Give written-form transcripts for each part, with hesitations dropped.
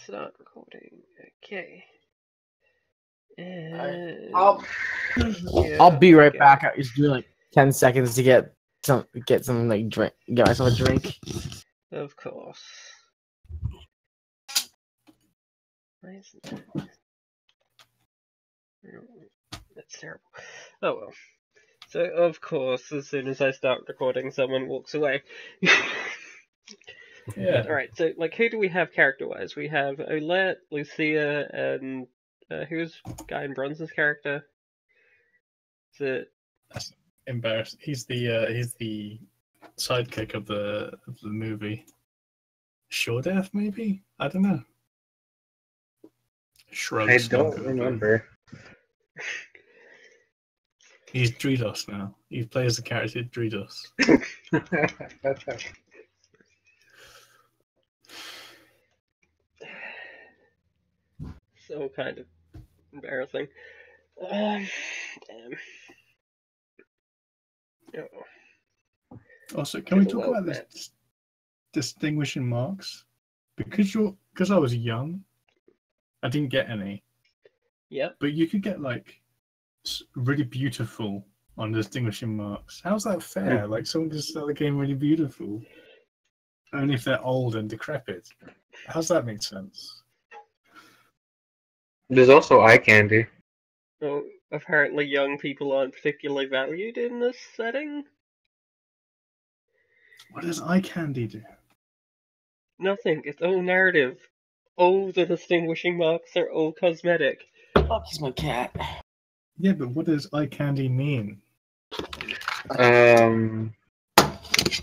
start recording. Okay. I'll be right back. I just do like 10 seconds to get some like drink, get myself a drink. Of course. Why isn't that? That's terrible. Oh well. So of course, as soon as I start recording, someone walks away. Yeah. Alright, so like who do we have character-wise? We have Olette, Lucia, and who's Guy in Bronze's character? Is it? That's embarrassing. He's the sidekick of the movie. Sure Death, maybe? I don't know. Shrugs. I don't remember. He's Dridos now. He plays the character Dridos. So kind of embarrassing. Damn. Oh. Also, can we talk about this distinguishing marks? Because I was young, I didn't get any. Yep. But you could get like really beautiful on distinguishing marks. How's that fair? Like someone can start the game really beautiful, only if they're old and decrepit. How's that make sense? There's also eye candy. Well, apparently young people aren't particularly valued in this setting. What does eye candy do? Nothing. It's all narrative. All the distinguishing marks are all cosmetic. Oh, he's my cat. Yeah, but what does eye candy mean? Um, Is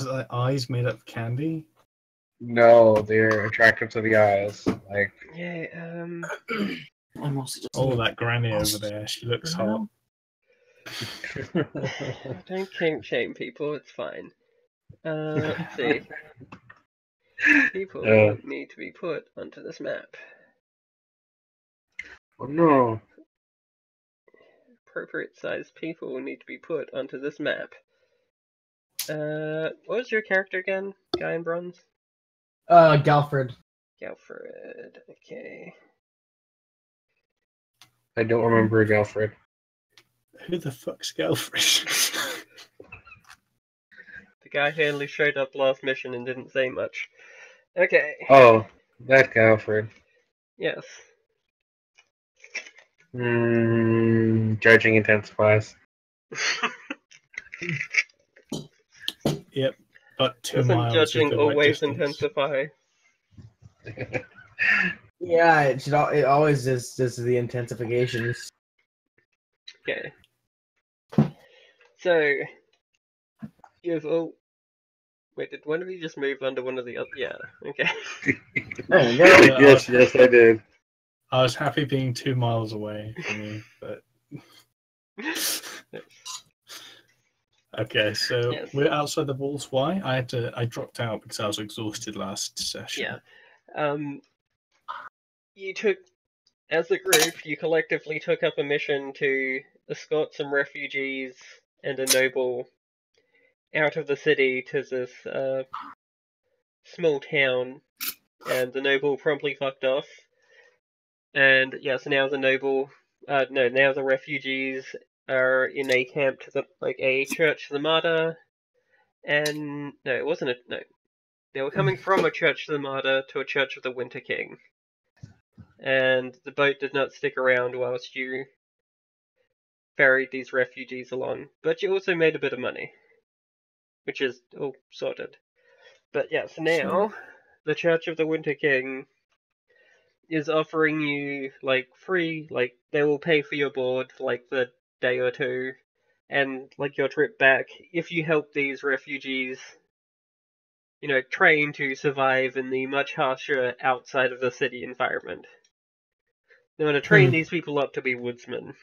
like eyes made up of candy? no, they're attractive to the eyes. Like, Yeah, Oh, that granny over there, she looks hot. don't kink shame people, it's fine. Let's see. People need to be put onto this map. oh no. Appropriate sized people need to be put onto this map. What was your character again? Guy in Bronze? Galfred. Galfred, okay. I don't remember Galfred. Who the fuck's Galfred? The guy who only showed up last mission and didn't say much. Okay. Oh, that Galfred. Yes. Judging intensifies. Yep, but 2 Doesn't miles. judging is the right always distance. intensify? Yeah, it always is just the intensifications. Okay. So, you've all... Wait, did one of you just move under one of the other? Yeah, okay. There you go. Yes, I did. I was happy being 2 miles away from you, but... Okay, so Yes. we're outside the walls. Why? I dropped out because I was exhausted last session. Yeah. You took, as a group, you collectively took up a mission to escort some refugees and a noble out of the city to this small town, and the noble promptly fucked off. And yes, now the noble, now the refugees are in a camp to a church to the martyr, and no, it wasn't no. They were coming from a church to the martyr to a church of the Winter King. And the boat did not stick around whilst you ferried these refugees along. But you also made a bit of money, which is all sorted. But yeah, so now, the Church of the Winter King is offering you, free, they will pay for your board for, the day or two, and, your trip back, if you help these refugees, train to survive in the much harsher outside of the city environment. They want to train these people up to be woodsmen.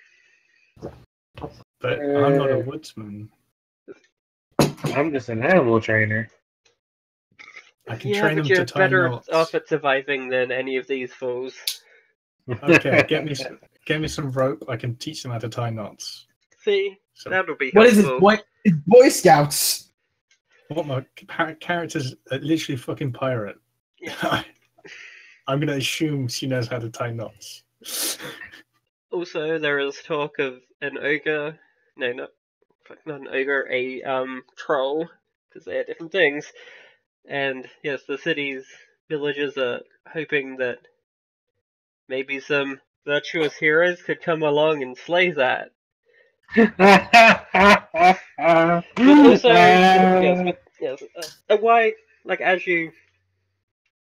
But I'm not a woodsman. I'm just an animal trainer. I can train them you're to tie better knots. off at surviving than any of these fools. Okay, get me some rope. I can teach them how to tie knots. See? So, That'll be What is helpful. this? It's Boy Scouts. what my character's literally fucking pirate. Yeah. I'm gonna assume she knows how to tie knots. Also, there is talk of an ogre. No, not an ogre. A troll, because they are different things. And yes, the city's villagers are hoping that maybe some virtuous heroes could come along and slay that. But also, why, like, as you,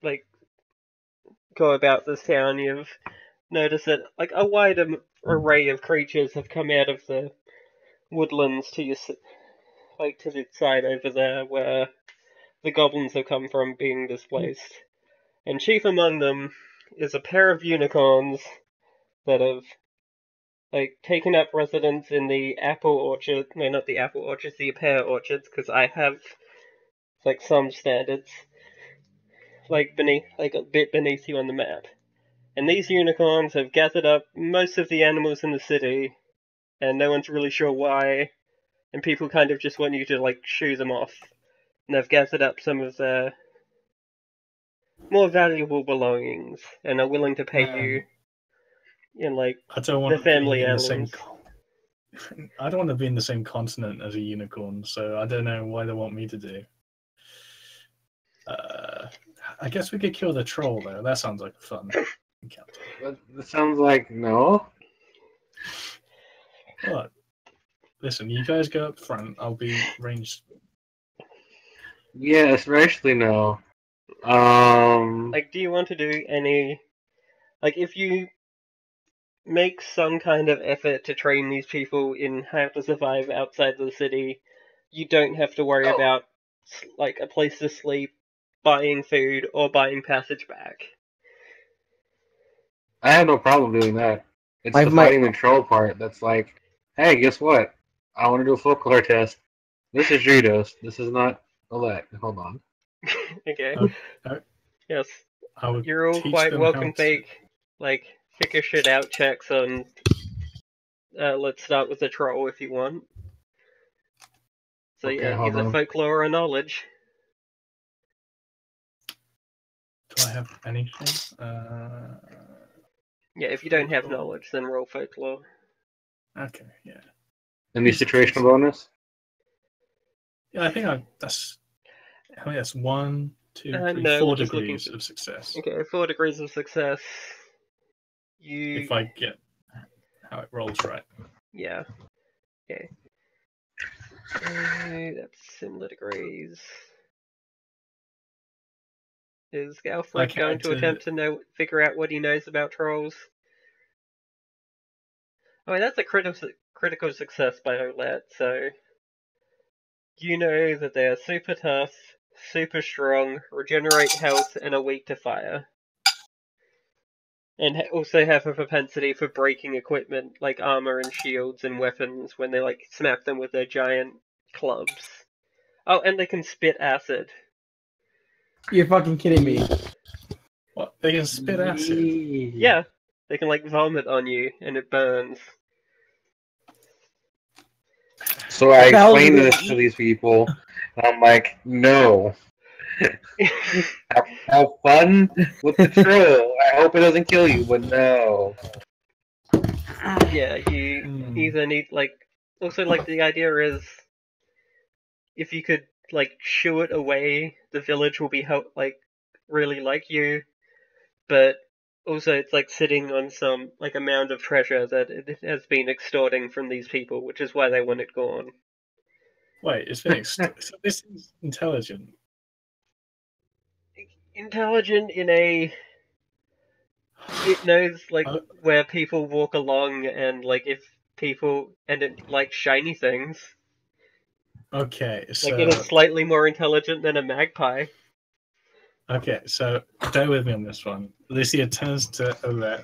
like, go about this town, you've noticed that, like, a wide array of creatures have come out of the woodlands to your, like, to the side over there where the goblins have come from being displaced. And chief among them is a pair of unicorns that have, like, taken up residence in the apple orchard. No, not the apple orchards, the pear orchards, because I have, like, some standards, like, a bit beneath you on the map. And these unicorns have gathered up most of the animals in the city, and no one's really sure why, and people kind of just want you to, like, shoo them off. And they've gathered up some of their more valuable belongings, and are willing to pay you in, like, I don't want the family to be in the same. heirlooms. I don't want to be in the same continent as a unicorn, so I don't know why they want me to do. I guess we could kill the troll though. That sounds like fun. That sounds like no. What? Listen, you guys go up front. I'll be ranged. Yeah, especially no. Like, do you want to do any... Like, if you make some kind of effort to train these people in how to survive outside the city, you don't have to worry about, like, a place to sleep, buying food, or buying passage back. I have no problem doing that. It's the fighting the troll part that's like, hey, guess what? I want to do a folklore test. This is Judos. This is not Olek. Hold on. Okay. Yes. I would You're all quite welcome to make, like, figure shit out checks on... let's start with the troll if you want. So Okay, yeah, either folklore or knowledge. Do I have anything? Yeah, if you don't have knowledge, then roll folklore. Okay, yeah. Any situational bonus? Yeah, I think that's 1, 2, 3, no, 4 degrees of success. Okay, 4 degrees of success. If I get how it rolls right. Yeah. Okay. That's similar degrees. Is Galflick going to attempt to figure out what he knows about trolls? Oh, that's a critical success by Olet, so... You know that they are super tough, super strong, regenerate health, and are weak to fire. And also have a propensity for breaking equipment, like armor and shields and weapons, when they, like, smack them with their giant clubs. Oh, and they can spit acid. You're fucking kidding me. What? They can spit acid? Yeah. They can, like, vomit on you, and it burns. So I explained this to these people, and I'm like, no. have fun with the troll. I hope it doesn't kill you, but no. Yeah, you either need, like... Also, like, the idea is... If you could, like, shoo it away, the village will be, like, really like you. But also, it's, like, sitting on some, like, a mound of treasure that it has been extorting from these people, which is why they want it gone. Wait, it's been so this is intelligent. Intelligent in a... It knows, like, where people walk along and, like, if people... And it likes shiny things. Okay, so... Like, it is slightly more intelligent than a magpie. Okay, so bear with me on this one. Lucia turns to Olet.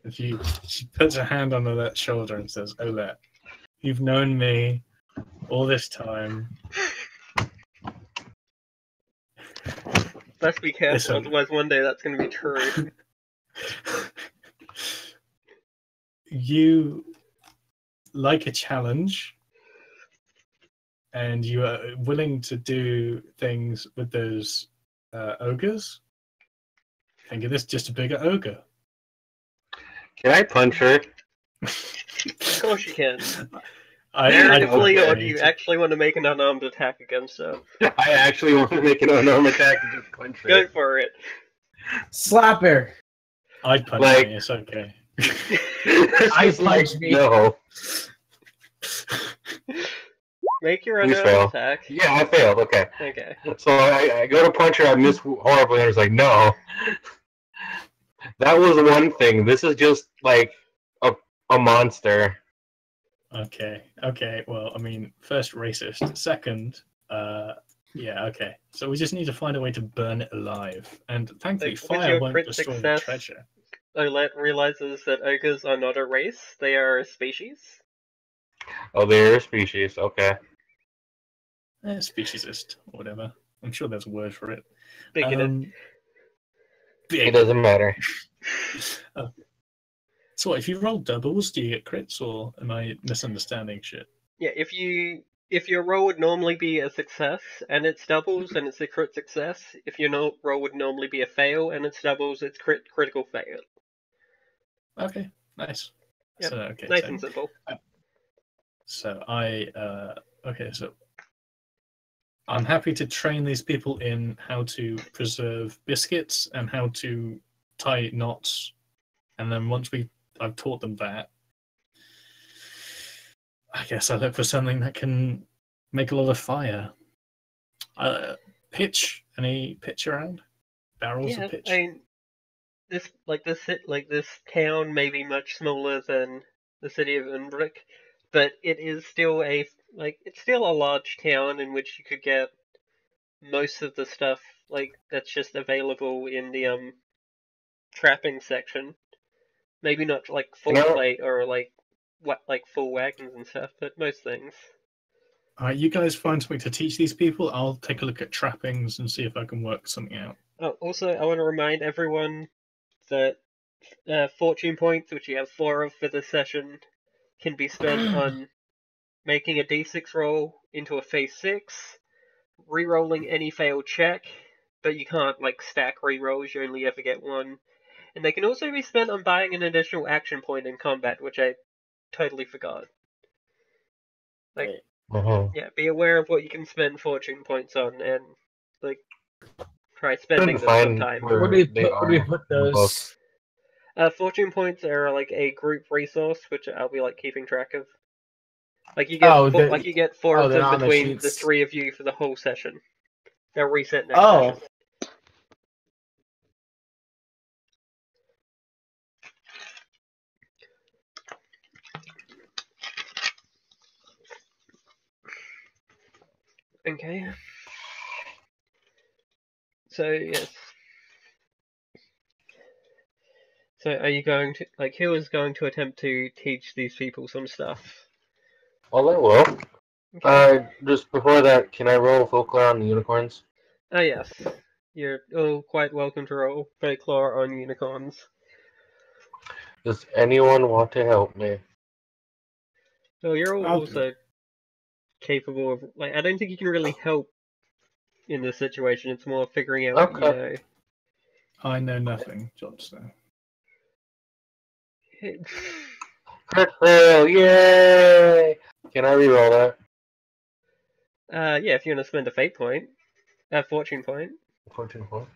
She puts her hand on Olet's shoulder and says, Olet, you've known me all this time. Let's be careful, otherwise one day that's going to be true. You like a challenge, and you are willing to do things with those ogres. Think of this, just a bigger ogre. Can I punch her? Of course you can. Narratively, or do you actually want to make an unarmed attack against her? I actually want to make an unarmed attack and just punch her. Go for it. Slap her. I'd punch me, it's okay. I punch me. No. Make your unarmed attack. Yeah, I failed, okay. Okay. So I go to punch her, I miss horribly, and I was like, no. That was one thing. This is just like a monster. Okay. Well, I mean, first racist. Second, yeah, okay. So we just need to find a way to burn it alive. And thankfully, fire won't destroy the treasure. Olet realizes that ogres are not a race, they are a species. Oh, they're a species, okay. Speciesist, or whatever. I'm sure there's a word for it. Bigoted. It doesn't matter. So if you roll doubles, do you get crits, or am I misunderstanding shit? Yeah, if your roll would normally be a success and it's doubles and it's a crit success, if your roll would normally be a fail and it's doubles, it's critical fail. Okay, nice. Yep. So, okay, nice and simple. So so I'm happy to train these people in how to preserve biscuits and how to tie knots, and then once I've taught them that, I guess I look for something that can make a lot of fire. Pitch? Any pitch around? Barrels of pitch? I mean, this town may be much smaller than the city of Unbrick, but it is still it's still a large town in which you could get most of the stuff that's just available in the trapping section. Maybe not full plate or full wagons and stuff, but most things. Alright, you guys find something to teach these people. I'll take a look at trappings and see if I can work something out. Oh, also, I want to remind everyone that fortune points, which you have 4 of for this session, can be spent on making a d6 roll into a phase 6, re-rolling any failed check, but you can't stack re-rolls, you only ever get one. And they can also be spent on buying an additional action point in combat, which I totally forgot. Yeah, be aware of what you can spend fortune points on, and try spending them sometime. Where do we put those? Fortune points are a group resource, which I'll be keeping track of. You get 4 of them between the 3 of you for the whole session. They'll reset next session. Okay. So, yes. So, are you going to, who is going to attempt to teach these people some stuff? Well, I will. Okay. Just before that, can I roll folklore on the unicorns? Oh, yes. You're all quite welcome to roll folklore on unicorns. Does anyone want to help me? Well, you're all also capable of, I don't think you can really help in this situation. It's more figuring out what you know. I know nothing, Johnson. Crit fail, yay! Can I reroll that? Yeah, if you want to spend a fate point. Fortune point. Fortune point?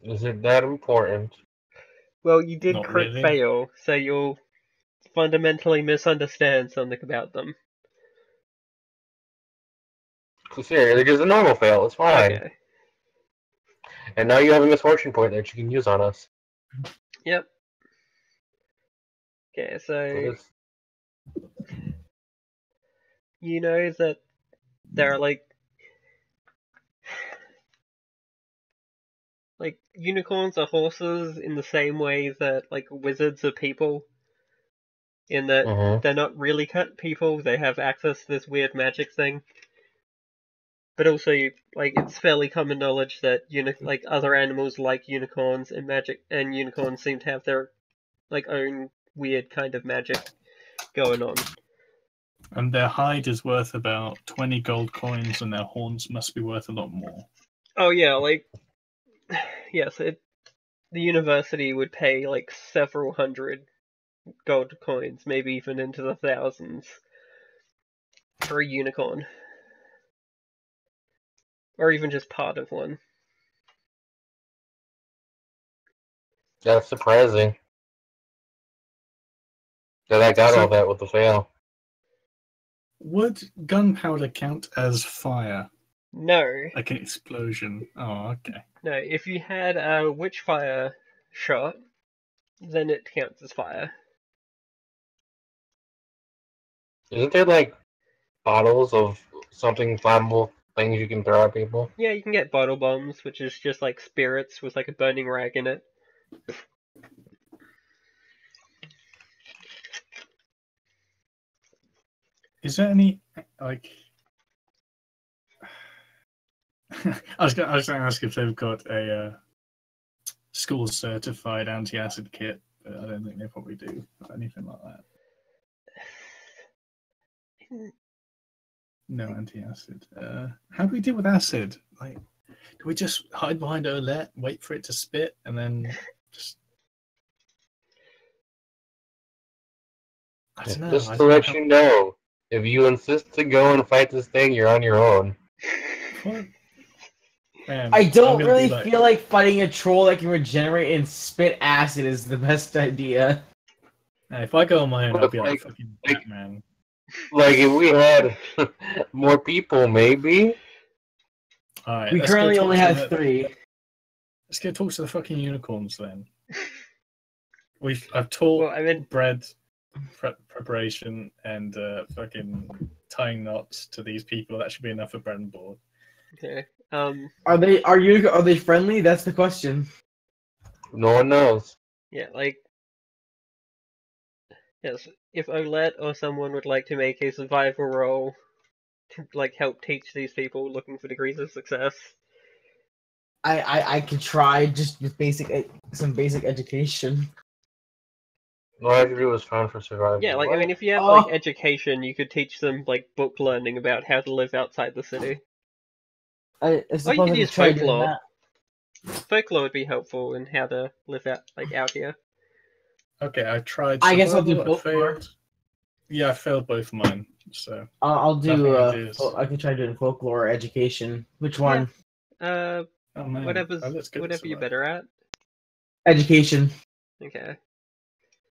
Is it that important? Well, you did crit fail, so you'll fundamentally misunderstand something about them. Seriously, just a normal fail, it's fine. Okay. And now you have a misfortune point that you can use on us. Yep. Okay, so you know that there are unicorns are horses in the same way that wizards are people, in that they're not really people, they have access to this weird magic thing. But also, it's fairly common knowledge that other animals like unicorns and unicorns seem to have their own weird kind of magic going on. And their hide is worth about 20 gold coins, and their horns must be worth a lot more. Oh yeah, yes, the university would pay like several hundred gold coins, maybe even into the thousands, for a unicorn. Or even just part of one. That's surprising. That I got all that with the fail. Would gunpowder count as fire? No. Like an explosion? Oh, okay. No, if you had a witchfire shot, then it counts as fire. Isn't there like bottles of something flammable things you can throw at people? Yeah, you can get bottle bombs, which is just like spirits with like a burning rag in it. Is there any like? I was going to ask if they've got a school certified anti-acid kit, but I don't think they probably do or anything like that. No anti-acid. How do we deal with acid? Like, do we just hide behind Olette, wait for it to spit, and then just? I don't know. Just to let you know, if you insist to go and fight this thing, you're on your own. What? Man, I don't really feel like fighting a troll that can regenerate and spit acid is the best idea. If I go on my own, I'll be like fucking Batman. Like, if we had more people, maybe? Alright, we currently only have 3. Let's go talk to the fucking unicorns then. I've taught bread preparation and fucking tying knots to these people. That should be enough for bread and board. Okay. Are they friendly? That's the question. No one knows. Yeah, like, yes, if Olette or someone would like to make a survival roll to like help teach these people looking for degrees of success, I could try just with some basic education. All I have to do is find for survival. Yeah, like, I mean, if you have like education, you could teach them like book learning about how to live outside the city. I suppose you could use folklore. Folklore would be helpful in how to live out here. Okay, I tried. I guess I'll do folklore. Yeah, I failed both mine. So I'll do. I can try doing folklore or education. Which one? Yeah. Whatever you're better at. Education. Okay.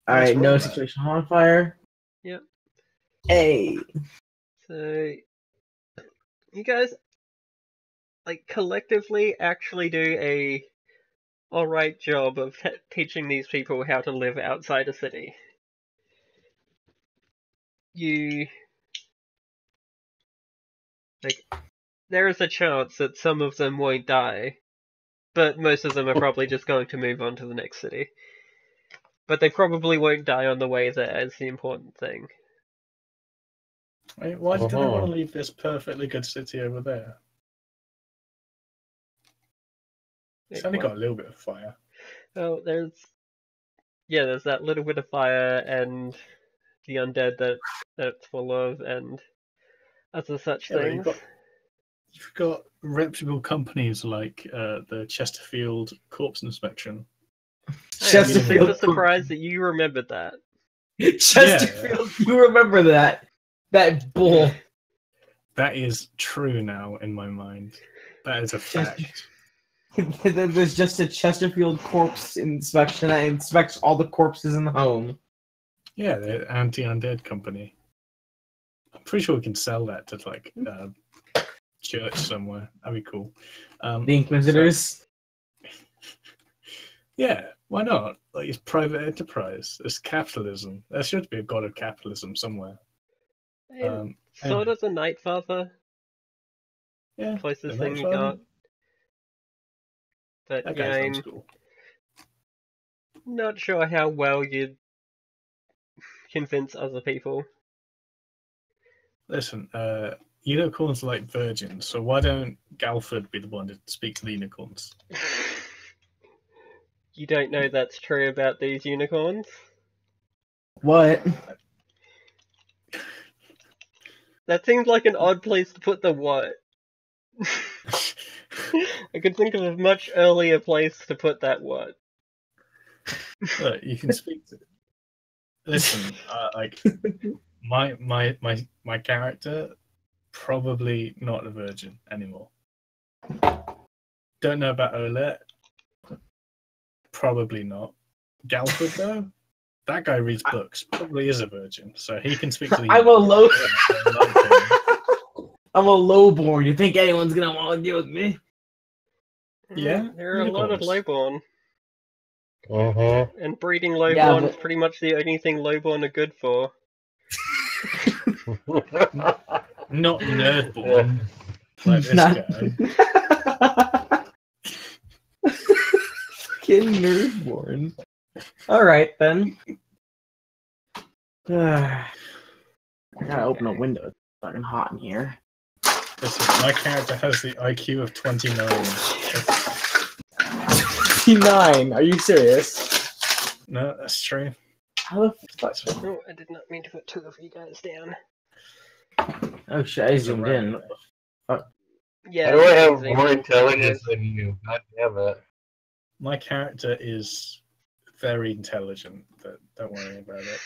All right. No situation on fire. Yep. Hey. So, you guys, like, collectively actually do a alright job of teaching these people how to live outside a city. There is a chance that some of them won't die, but most of them are probably just going to move on to the next city. But they probably won't die on the way there, is the important thing. Wait, why do they want to leave this perfectly good city over there? It's only got a little bit of fire. Oh, there's that little bit of fire and the undead that it's full of, and other such things. You've got reputable companies like the Chesterfield Corpse Inspection. Chesterfield. I'm surprised that you remembered that. Chesterfield, you remember that? That bull. That is true now in my mind. That is a fact. There's just a Chesterfield corpse inspection that inspects all the corpses in the home. Yeah, the anti-undead company. I'm pretty sure we can sell that to like church somewhere. That'd be cool. The Inquisitors. Yeah, why not? Like, it's private enterprise. It's capitalism. There should be a god of capitalism somewhere. Sort of the Nightfather. Yeah, closest thing you got. But that yeah, I'm cool. Not sure how well you'd convince other people. Listen, unicorns are like virgins, so why don't Galford be the one to speak to the unicorns? You don't know that's true about these unicorns? What? That seems like an odd place to put the what. I could think of a much earlier place to put that word. Look, you can speak to. Listen, like my character, probably not a virgin anymore. Don't know about Olet. Probably not. Galford though, that guy reads books. Probably is a virgin, so he can speak to the. I'm a low. I'm a lowborn. You think anyone's gonna want to deal with me? Yeah, there are a lot of lowborn. And breeding lowborn Yeah, is pretty much the only thing lowborn are good for. Not nerdborn, like this guy. Fucking nerdborn. All right then. I gotta open a window. It's fucking hot in here. Listen, my character has the IQ of 29. 29? Are you serious? No, that's true. How the fuck? Oh, I did not mean to put two of you guys down. Oh shit, I zoomed in. Yeah. How do I have more intelligence than you? God damn it. My character is very intelligent, but don't worry about it.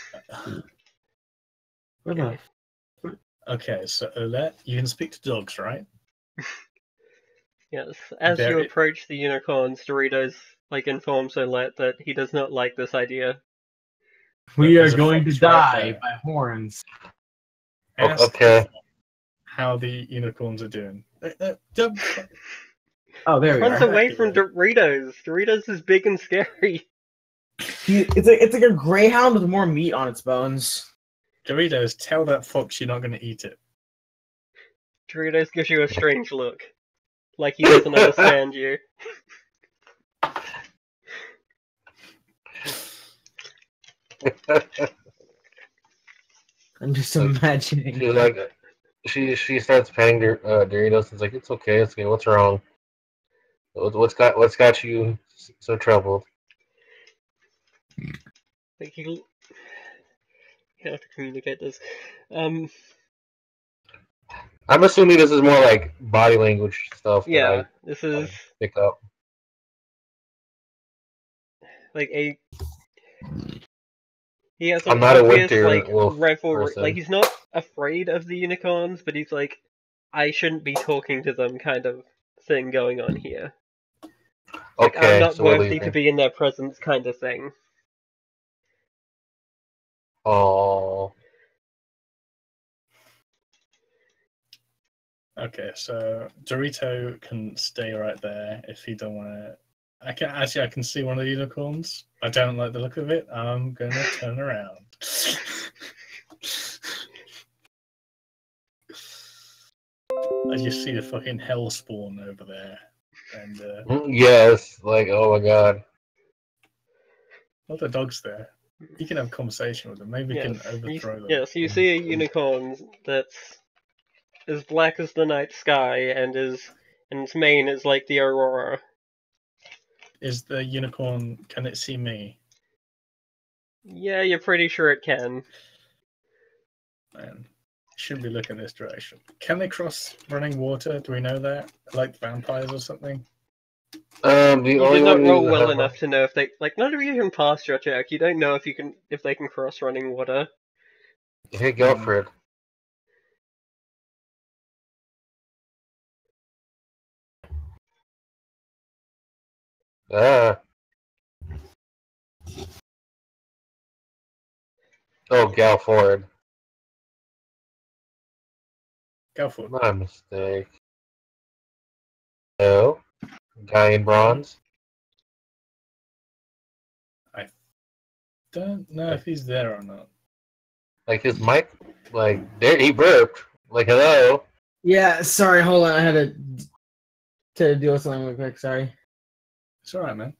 Where the? Okay, so Olet, you can speak to dogs, right? Yes. As you approach the unicorns, Doritos informs Olet that he does not like this idea. We are going to die by horns. Ask how the unicorns are doing. Oh, there we Runs are. away from Doritos. Doritos is big and scary. It's like a greyhound with more meat on its bones. Doritos, tell that fox you're not going to eat it. Doritos gives you a strange look. Like he doesn't understand you. I'm just imagining. She's like, she starts petting Doritos. It's like, it's okay. What's wrong? What's got you so troubled? Like you have to communicate this. I'm assuming this is more like body language stuff. Yeah, this is pick up. Like he has I'm an not obvious a wolf rivalry. person. Like he's not afraid of the unicorns, but he's like, I shouldn't be talking to them kind of thing going on here. Like, Okay, I'm not so worthy to be in their presence kind of thing. Oh. Okay, so Dorito can stay right there if you don't want to. I can see one of the unicorns. I don't like the look of it. I'm gonna turn around. I just see the fucking hell spawn over there, and yes, like oh my god. Well, the dog's there. You can have a conversation with them. Maybe you can overthrow them. Yes, you see a unicorn that's as black as the night sky, and its mane is like the aurora. Is the unicorn? Can it see me? Yeah, you're pretty sure it can. Man, shouldn't be looking this direction. Can they cross running water? Do we know that? Like vampires or something? You did not roll well enough to know if they not if you can pass your check. You don't know if they can cross running water. Hey, Gelfred. Oh, Galford. Galford. My mistake. No. Guy in bronze. I don't know if he's there or not. Like his mic, there he burped. Like hello. Yeah, sorry. Hold on. I had to deal with something real quick. Sorry. It's alright, man.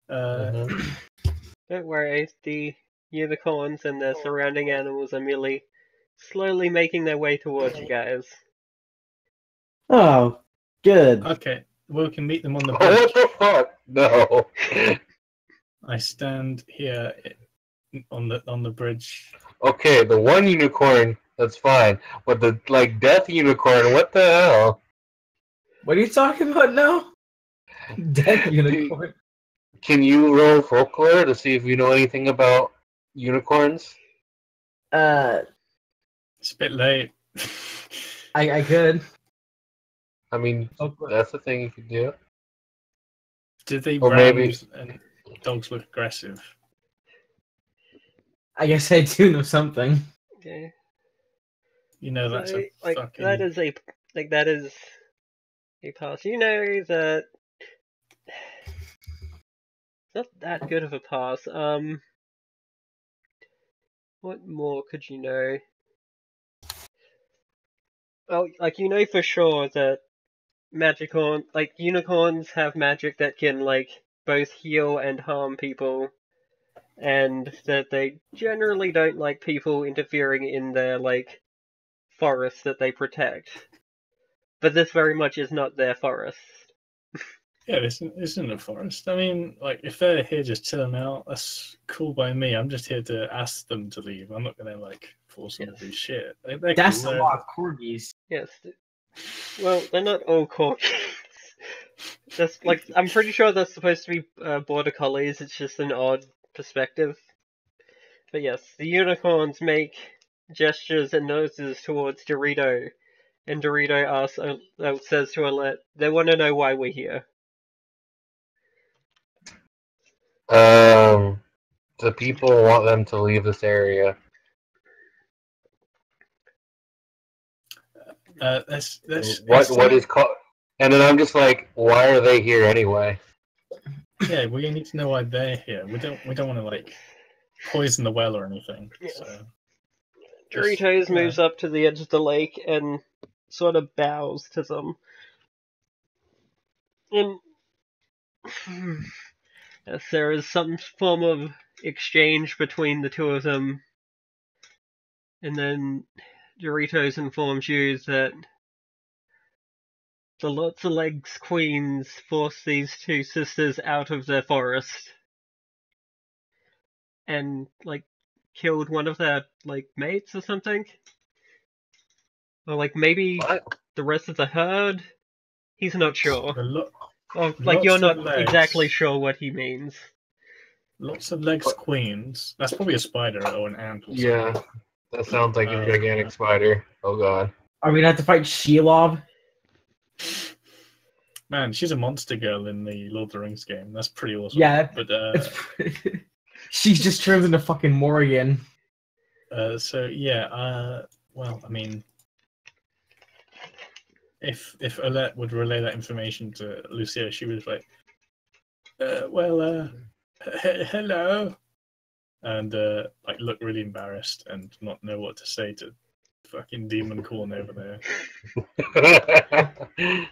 Don't worry. The unicorns and their surrounding animals are merely slowly making their way towards you guys. Oh, good. Okay, we can meet them on the bridge. Oh, what the fuck? No. I stand here on the bridge. Okay, the one unicorn, that's fine. But the death unicorn, what the hell? What are you talking about now? Dead unicorn. Can you roll folklore to see if you know anything about unicorns? It's a bit late. I could. I mean, that's the thing you could do. Did they Or maybe rams and dogs look aggressive? I guess I do know something. Okay. You know that's So, a like fucking... that is a pass. You know that it's not that good of a pass. What more could you know? Well, like you know for sure that unicorns have magic that can like both heal and harm people, and that they generally don't like people interfering in their like forests that they protect. But this very much is not their forest. Yeah, this isn't a forest. I mean, like, if they're here just chilling out, that's cool by me. I'm just here to ask them to leave. I'm not gonna, like, force them to do shit. That's cool. a lot of corgis. Yes. Well, they're not all corgis. That's, like, I'm pretty sure they're supposed to be border collies. It's just an odd perspective. But yes, the unicorns make gestures and noses towards Dorito. And Dorito says to Alette, they want to know why we're here. The people want them to leave this area. What is called? And then I'm just like, why are they here anyway? Yeah, we need to know why they're here. We don't want to like poison the well or anything. Yes. So. Doritos moves up to the edge of the lake and sort of bows to them. And yes, there is some form of exchange between the two of them. And then Doritos informs you that the Lots of Legs Queens forced these two sisters out of their forest. And, like, killed one of their, like, mates or something? Or, like, maybe the rest of the herd? He's not sure. You're not exactly sure what he means. Lots of legs queens. That's probably a spider or an ant. Or yeah, that sounds like a gigantic spider. Oh god. Are we gonna have to fight Shelob? Man, she's a monster girl in the Lord of the Rings game. That's pretty awesome. Yeah, but she just turns into fucking Morrigan. So yeah, well, I mean, if Alette would relay that information to Lucia, she was like, hello, and like look really embarrassed and not know what to say to fucking demon corn over there.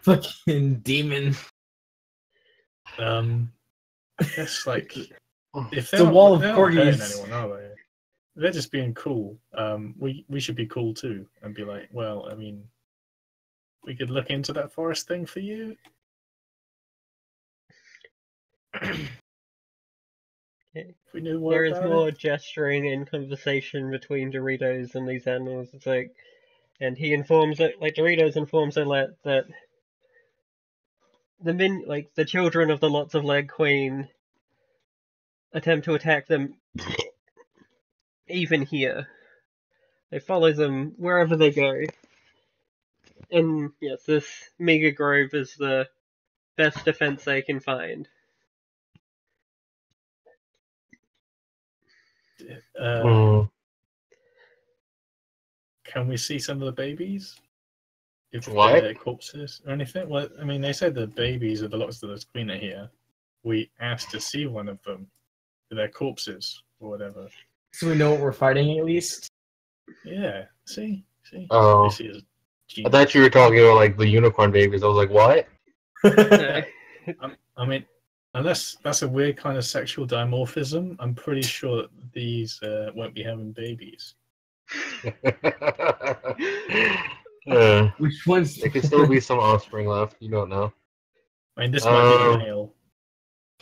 Fucking demon. I guess like if they're the wall of corgis, anyone, are they? They're just being cool. We should be cool too and be like, well, I mean, we could look into that forest thing for you. If we knew more there is more it. gesturing and conversation between Doritos and these animals. It's like, and he informs it, like Doritos informs Alette that the children of the Lots of Leg Queen attempt to attack them even here. They follow them wherever they go. And yes, this Mega Grove is the best defense they can find. Can we see some of the babies? If what? They're corpses or anything? Well, I mean, they said the babies of the Lots of the Queen are here. We asked to see one of them. Their corpses or whatever. So we know what we're fighting at least? Yeah. See? Oh. I thought you were talking about like the unicorn babies. I was like, what? I mean, unless that's a weird kind of sexual dimorphism, I'm pretty sure that these won't be having babies. Which ones? There could still be some offspring left. You don't know. I mean, this might be male.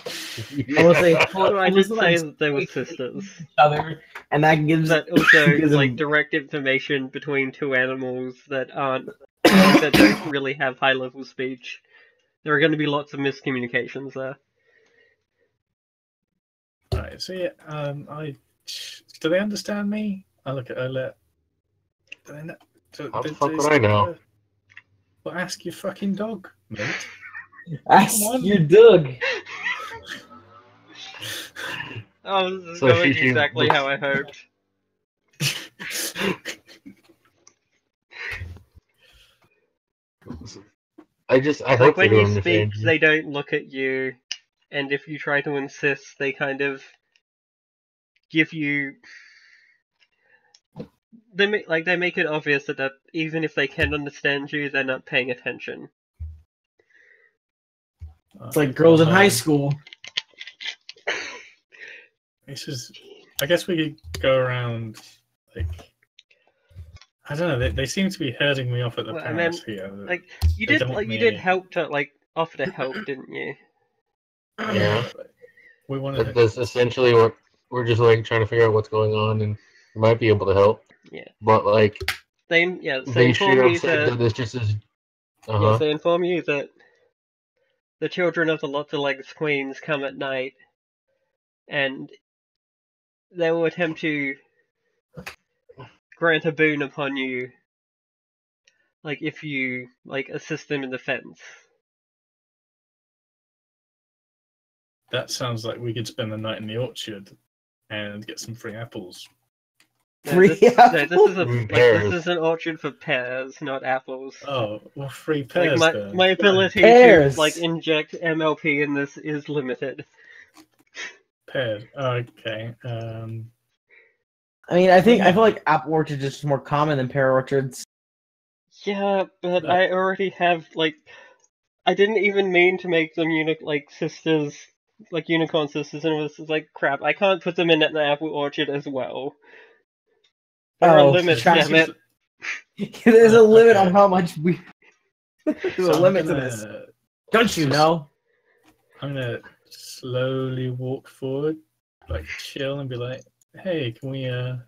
I just say that they were sisters. And that gives that also like direct information between two animals that aren't like, that don't really have high-level speech. There are going to be lots of miscommunications there. Right, so yeah, do they understand me? I look at Olet. Do they know? How the fuck would I know? Well, ask your fucking dog, mate. Ask your dog. Oh, this is So going she exactly looks- how I hoped. I Like, hope they when do you understand speak, you. they don't look at you, and if you try to insist, they kind of give you... They make it obvious that even if they can understand you, they're not paying attention. It's like girls in high school. I guess we could go around, like, I don't know. They seem to be herding me off at the pass here. Like, you did help to offer to help, didn't you? Yeah. We want to. That's essentially what we're just like trying to figure out what's going on, and we might be able to help. Yeah. But like, they straight up said that it's just as. Yes, they inform you that the children of the Lots of Legs Queens come at night, and they will attempt to grant a boon upon you, like if you assist them in defense. That sounds like we could spend the night in the orchard and get some free apples. Free apples? This is an orchard for pears, not apples. Oh, well, free pears then. My ability to inject MLP in this is limited. Pears. Okay. I mean, I feel like apple orchards is more common than pear orchards. Yeah, but I already have I didn't even mean to make them sisters, unicorn sisters, and it was like crap. I can't put them in an apple orchard as well. There are limits, damn it. There's a limit on how much we. There's a limit to this. Don't you know? I'm gonna slowly walk forward, chill, and be like, "Hey, can we? Are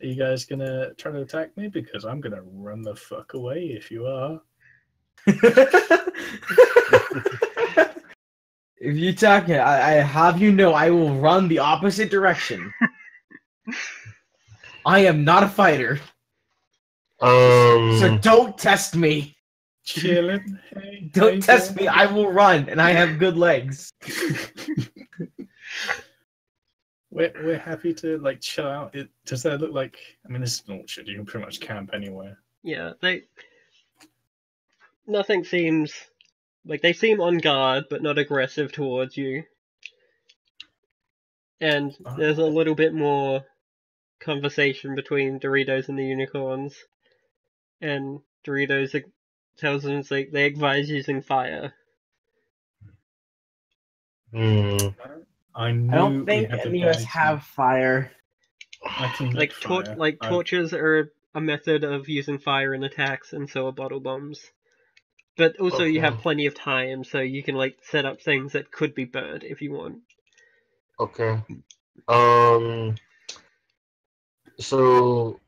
you guys gonna try to attack me? Because I'm gonna run the fuck away if you are." If you attack it, I have you know I will run the opposite direction. I am not a fighter. So don't test me. Chilling. Hey, don't test me. I will run, and I have good legs. We're happy to chill out. Does that look like? I mean, this is an orchard. You can pretty much camp anywhere. Yeah, nothing seems they seem on guard, but not aggressive towards you. And there's a little bit more conversation between Doritos and the unicorns, and Doritos tells them they advise using fire. I don't think any of us have fire. I can fire. Torches are a method of using fire in attacks, and so are bottle bombs. But also you have plenty of time, so you can set up things that could be burned if you want. Okay. So,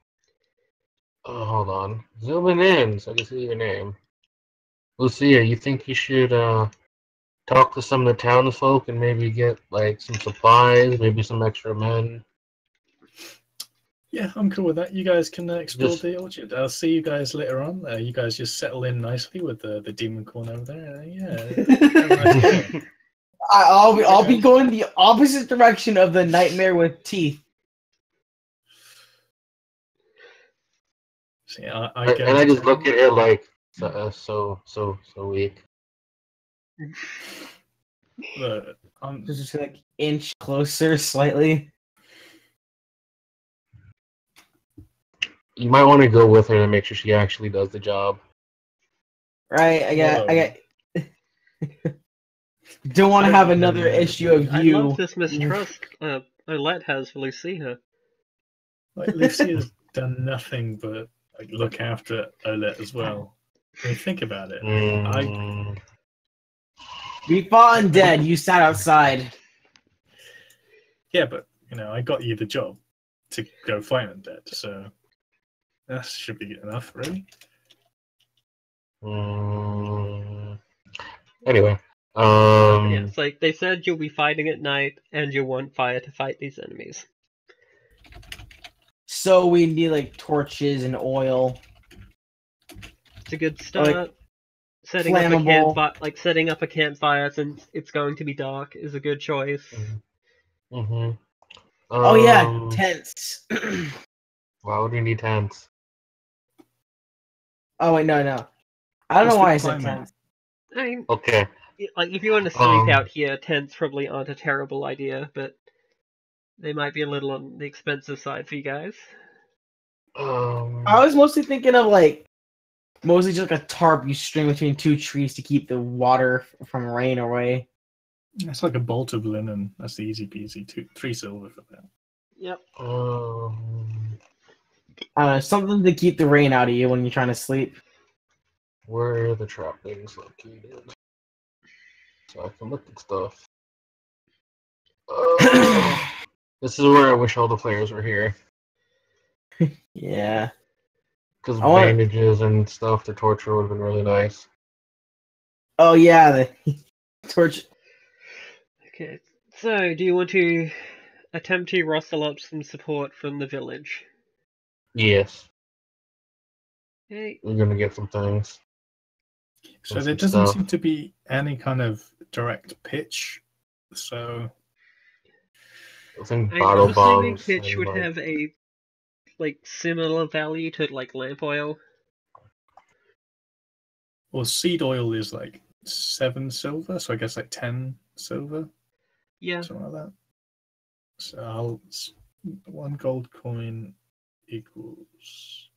hold on. Zooming in so I can see your name. Lucia, you think you should talk to some of the townsfolk and maybe get some supplies, maybe some extra men? Yeah, I'm cool with that. You guys can explore the orchard. I'll see you guys later on. You guys just settle in nicely with the demon corn over there. Yeah. I'll be going the opposite direction of the nightmare with teeth. See, I just look at her so weak. Just inch closer slightly. You might want to go with her to make sure she actually does the job. Right, I got. Don't want to have another issue of you. I love this mistrust Olette has for Lucia. Lucia's done nothing but look after Olette as well. When you think about it, we fought undead. You sat outside. Yeah, but I got you the job to go fight undead, so that should be enough, really. Anyway, Yeah, it's like they said you'll be fighting at night and you'll want fire to fight these enemies. So we need like torches and oil. It's a good Or, like, start. Setting up a flammable. campfire, like setting up a campfire since it's going to be dark, is a good choice. Oh yeah, tents. Why would we need tents? Oh wait, no. I don't What's know why the I said climate? tents. I mean, Okay. like if you want to sleep out here, tents probably aren't a terrible idea, but they might be a little on the expensive side for you guys. I was mostly thinking of like mostly just like a tarp you string between two trees to keep the water from rain away. It's like a bolt of linen. That's the easy peasy. 3 silver for that. Yep. Something to keep the rain out of you when you're trying to sleep. Where are the trappings located? So I can look at stuff. This is where I wish all the players were here. Yeah. Because bandages and stuff to torture would have been really nice. Oh yeah, the torch. Okay, so do you want to attempt to rustle up some support from the village? Yes. Okay. We're gonna get some things. So there doesn't seem to be any kind of direct pitch. So I think bottle bombs. Pitch would have a like similar value to like lamp oil. Well, seed oil is like 7 silver, so I guess like 10 silver. Yeah. Something like that. So 1 gold coin equals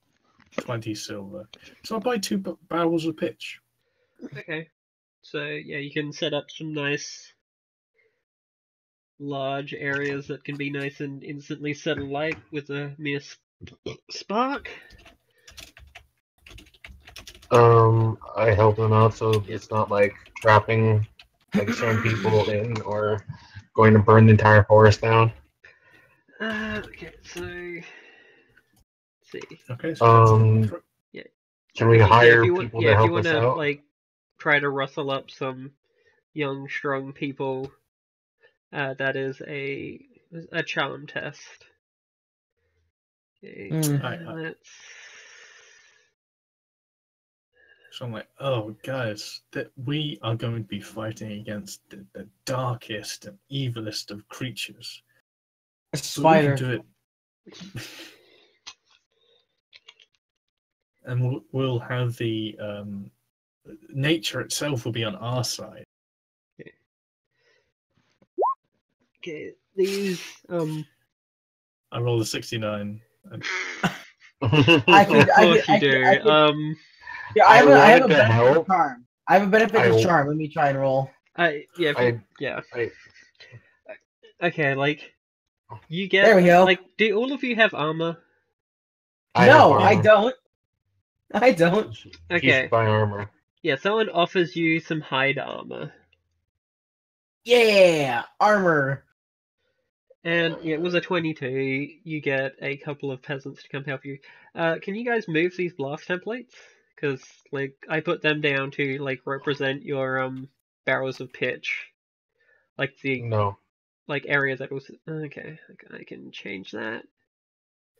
20 silver. So I'll buy 2 barrels of pitch. Okay. So yeah, you can set up some nice large areas that can be nice and instantly set alight with a mere spark. I help them out so it's not like trapping like certain people in or going to burn the entire forest down. Okay, so let's see. Okay, so yeah. Can we hire people to help us out? If you want to like try to rustle up some young, strong people, that is a charm test. Okay, let's. So I'm like, oh, guys, that we are going to be fighting against the darkest and evilest of creatures. A spider. We can do it. And we'll have the nature itself will be on our side. Okay, these I rolled a 69. I do. Yeah, I have a benefit of charm. I have a benefit of charm. Let me try and roll. Okay, like you get. There we go. Like, do all of you have armor? No, I don't. I don't. Okay. You should buy armor. Yeah, someone offers you some hide armor. Yeah, armor. And yeah, it was a 22. You get a couple of peasants to come help you. Can you guys move these blast templates? Because like I put them down to like represent your barrels of pitch, like the like area that was okay. I can change that.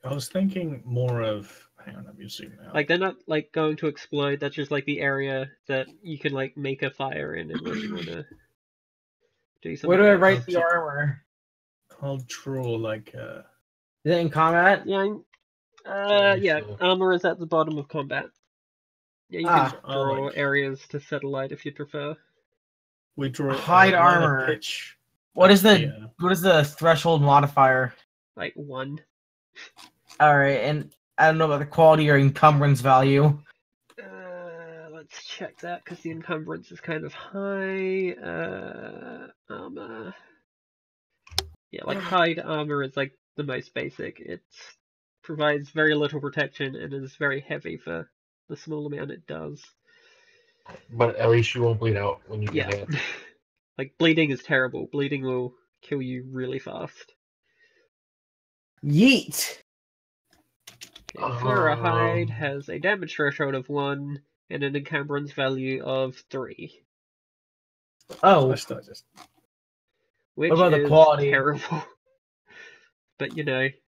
I was thinking more of. Hang on, let me zoom out. Like they're not like going to explode. That's just like the area that you can like make a fire in unless you want to do something. Where do I write the armor? I'll draw like. Is it in combat? Yeah. Yeah. Armor is at the bottom of combat. Yeah, you can draw areas to set alight if you prefer. We draw hide armor. Pitch. What is the threshold modifier? Like 1. All right, and I don't know about the quality or encumbrance value. Let's check that because the encumbrance is kind of high. Armor. Yeah, like hide armor is like the most basic. It provides very little protection and is very heavy for the small amount it does. But at least you won't bleed out when you get hit. Like bleeding is terrible. Bleeding will kill you really fast. Yeet. Okay, Flora Hide has a damage threshold of 1 and an encumbrance value of 3. Oh, Which what about the is quality? Terrible. But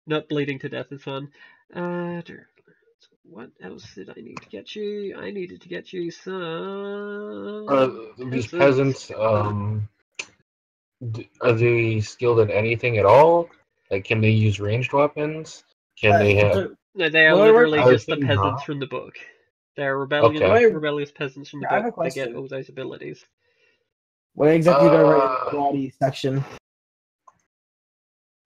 not bleeding to death is fun. What else did I need to get you? I needed to get you some. These peasants, are they skilled at anything at all? Like, can they use ranged weapons? Can they have? No, they are literally just the peasants from the book. They are rebellious peasants from the book that get all those abilities. What exactly do I write in the quality section?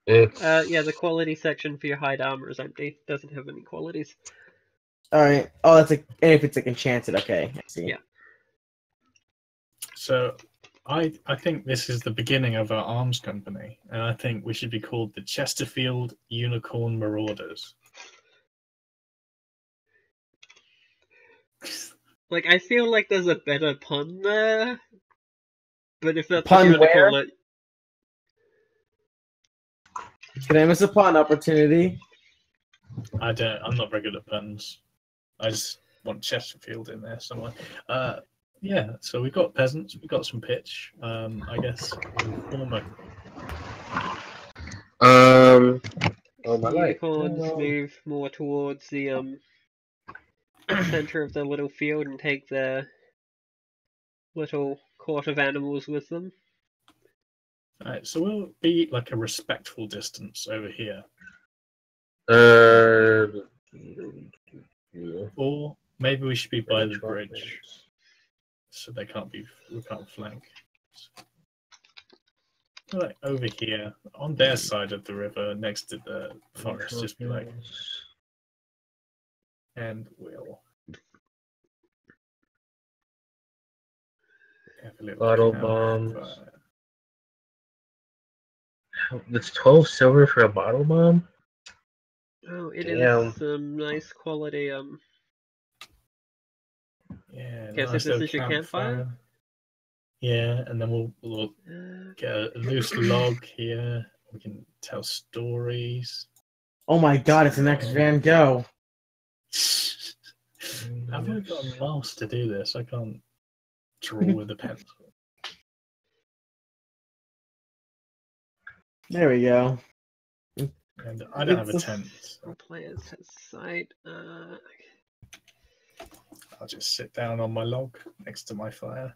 It's the quality section for your hide armor is empty. Doesn't have any qualities. All right. Oh, that's and if it's enchanted, okay. I see. Yeah. So, I think this is the beginning of our arms company, and I think we should be called the Chesterfield Unicorn Marauders. Like, I feel like there's a better pun there, but if that's what you want to call it. Can I miss a pun opportunity? I'm not very good at puns. I just want Chesterfield in there somewhere. Yeah, so we've got peasants, we've got some pitch. I guess the unicorns move more towards the center of the little field and take their little court of animals with them. Alright, so we'll be like a respectful distance over here. Or maybe we should be by the bridge, so we can't flank. Like over here, on their side of the river, next to the forest, just be like, and we'll have a little bottle bombs. It's 12 silver for a bottle bomb? Oh, it is some nice quality, yeah, okay, nice so this is your campfire? Yeah, and then we'll get a loose log here. We can tell stories. Oh my god, it's the next Van Gogh. I've only got a mouse to do this. I can't draw with a pencil. There we go. And I don't have a tent. So. Players has sight. I'll just sit down on my log next to my fire.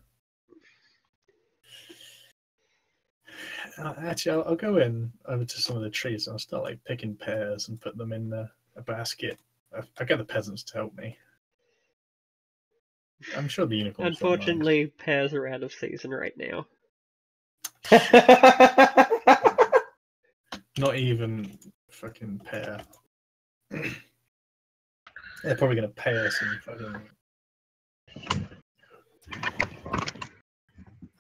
Actually, I'll go over to some of the trees and I'll start like picking pears and put them in a basket. I get the peasants to help me. I'm sure the unicorns. Unfortunately, pears are out of season right now. Not even fucking pear. They're probably gonna pay us in fucking.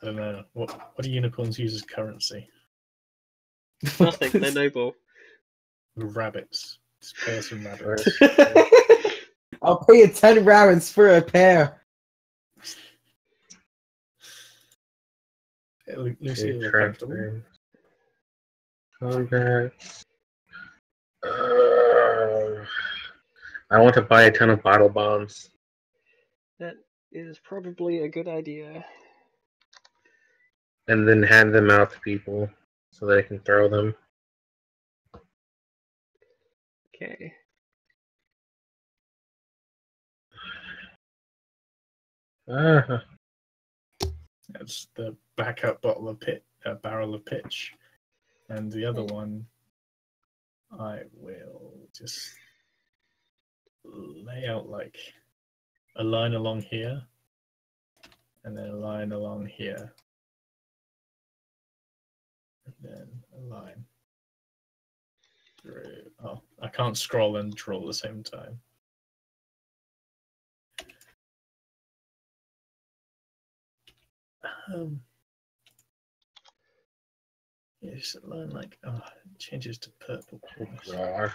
I don't know. What do unicorns use as currency? Nothing. They're noble. Rabbits. Just pay us in rabbits. I'll pay you 10 rabbits for a pair. Lucy, contracts. I want to buy a ton of bottle bombs. That is probably a good idea. And then hand them out to people so they can throw them. Okay. That's the backup barrel of pitch. And the other one, I will just lay out like a line along here, and then a line along here, and then a line through. Oh, I can't scroll and draw at the same time. Yeah, just a line like, it changes to purple. Oh,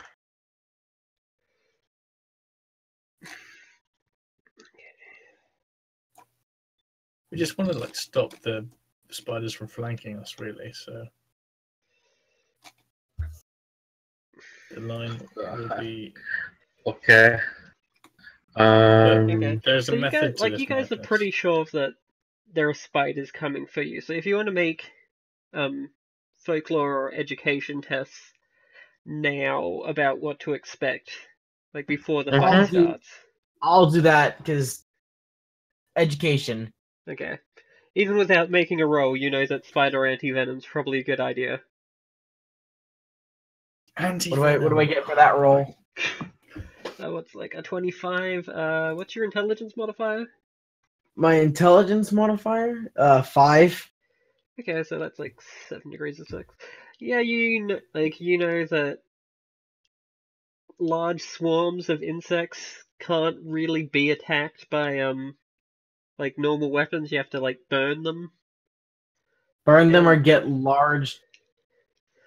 we just want to like stop the spiders from flanking us, really. So the line will be okay. Okay. There's So a you method guys, to this you guys are madness. pretty sure that there are spiders coming for you. So if you want to make folklore or education tests now about what to expect, like before the fight starts. I'll do that because education. Okay. Even without making a roll, you know that spider anti-venom's probably a good idea. What do I get for that roll? What's like a 25? What's your intelligence modifier? My intelligence modifier? 5. Okay, so that's like 7 degrees of 6. Yeah, you know that large swarms of insects can't really be attacked by like normal weapons. You have to like burn them. Burn them or get large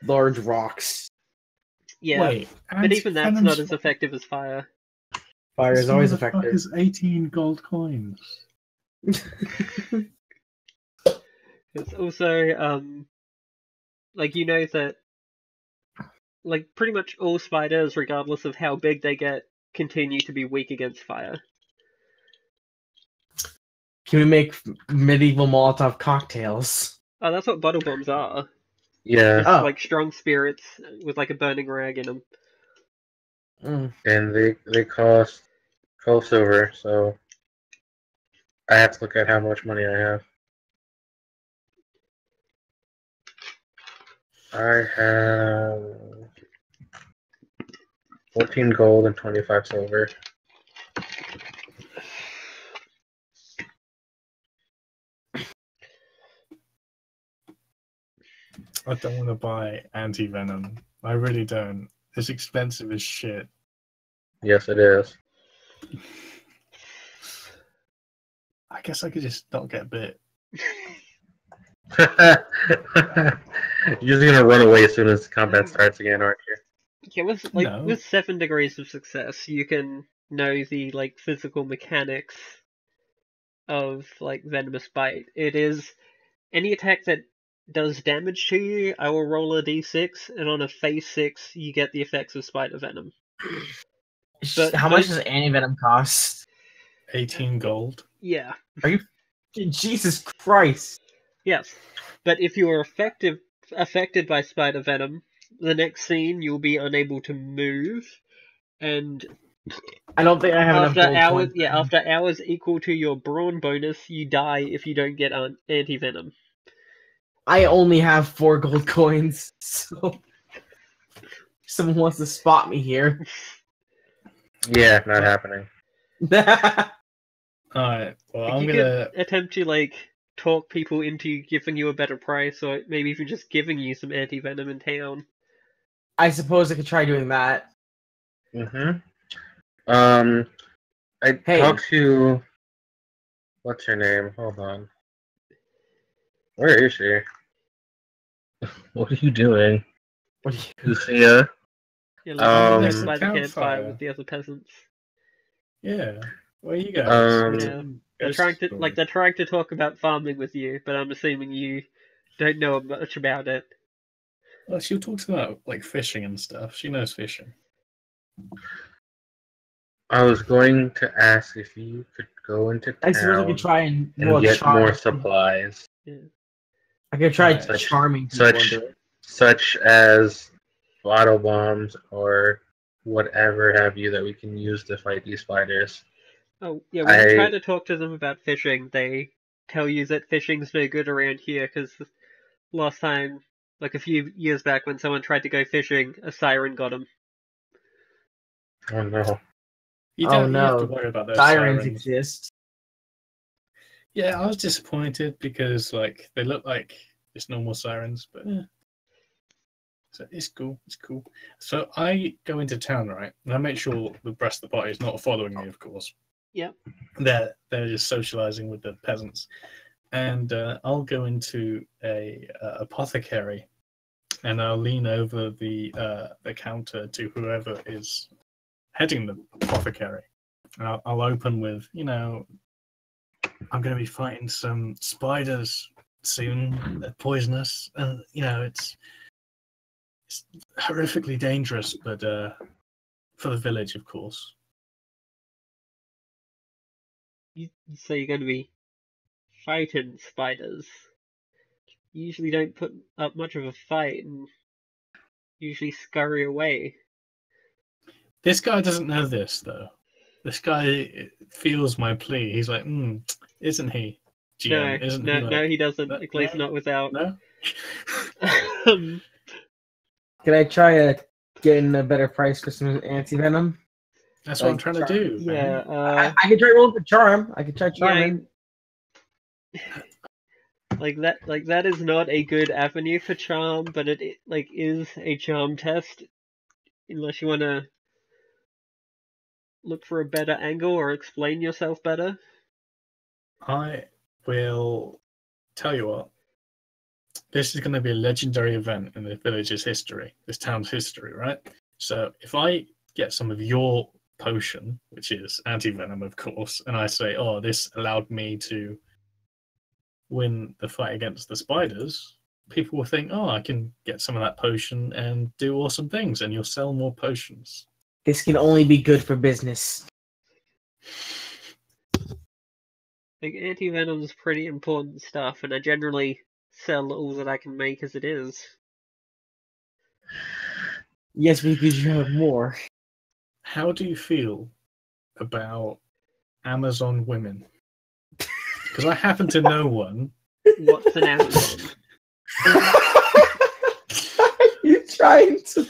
rocks. Yeah, Wait, but even that's not as effective as fire. Fire is always effective. Is 18 gold coins. It's also like you know that like pretty much all spiders, regardless of how big they get, continue to be weak against fire. Can we make medieval Molotov cocktails? Oh, that's what bottle bombs are. Yeah. Just like strong spirits with like a burning rag in them. And they cost 12 silver, so I have to look at how much money I have. I have 14 gold and 25 silver. I don't want to buy anti-venom. I really don't. It's expensive as shit. Yes, it is. I guess I could just not get bit. You're just gonna run away as soon as combat starts again, aren't you? Yeah, with 7 degrees of success, you can know the like physical mechanics of like venomous bite. It is any attack that does damage to you, I will roll a d6, and on a phase 6, you get the effects of spider venom. But how much does anti-venom cost? 18 gold. Yeah. Are you... Jesus Christ. Yes. But if you are affected by spider venom, the next scene you'll be unable to move, and I don't think I have enough gold coins. Yeah, after hours equal to your brawn bonus, you die if you don't get anti-venom. I only have 4 gold coins, so someone wants to spot me here. Yeah, not happening. Alright, well, like I'm you gonna could attempt to like talk people into giving you a better price, or maybe even just giving you some anti-venom in town. I suppose I could try doing that. I talked to... What's her name? Hold on. Where is she? What are you doing? What are you... Lucia? Yeah, like by the campfire with the other peasants. Yeah. Where are you guys? They're trying to talk about farming with you, but I'm assuming you don't know much about it. Well, she talks about like fishing and stuff. She knows fishing. I was going to ask if you could go into town. I suppose I could try and get more supplies. Yeah. I could try charming people such as bottle bombs or whatever have you that we can use to fight these spiders. Oh, yeah, when you try to talk to them about fishing, they tell you that fishing's no good around here, because last time, like a few years back, when someone tried to go fishing, a siren got them. Oh no. You don't have to worry about those sirens exist. Yeah, I was disappointed because like they look like just normal sirens, but so it's cool. It's cool. So I go into town, right, and I make sure the rest of the party is not following me, of course. Yep. They're just socializing with the peasants, and I'll go into a apothecary, and I'll lean over the counter to whoever is heading the apothecary, and I'll open with, I'm going to be fighting some spiders soon. They're poisonous, and it's horrifically dangerous, but for the village, of course. you say you're going to be fighting spiders. You usually don't put up much of a fight and usually scurry away. This guy doesn't know this, though. This guy feels my plea. He's like, isn't he? GM, no, he doesn't. At least not without. No? Can I try getting a better price for some anti-venom? That's what I'm trying to do. Yeah. I can try rolling for charm. I can try charming. Yeah, like that is not a good avenue for charm, but it is a charm test. Unless you want to look for a better angle or explain yourself better. I will tell you what. This is going to be a legendary event in the village's history, this town's history, right? So if I get some of your potion, which is anti-venom, of course, and I say, oh, this allowed me to win the fight against the spiders, people will think, oh, I can get some of that potion and do awesome things, and you'll sell more potions. This can only be good for business. Like, anti-venom is pretty important stuff, and I generally sell all that I can make as it is. Yes, because you have more. How do you feel about Amazon women? Because I happen to know one. What's an Amazon? You're trying to...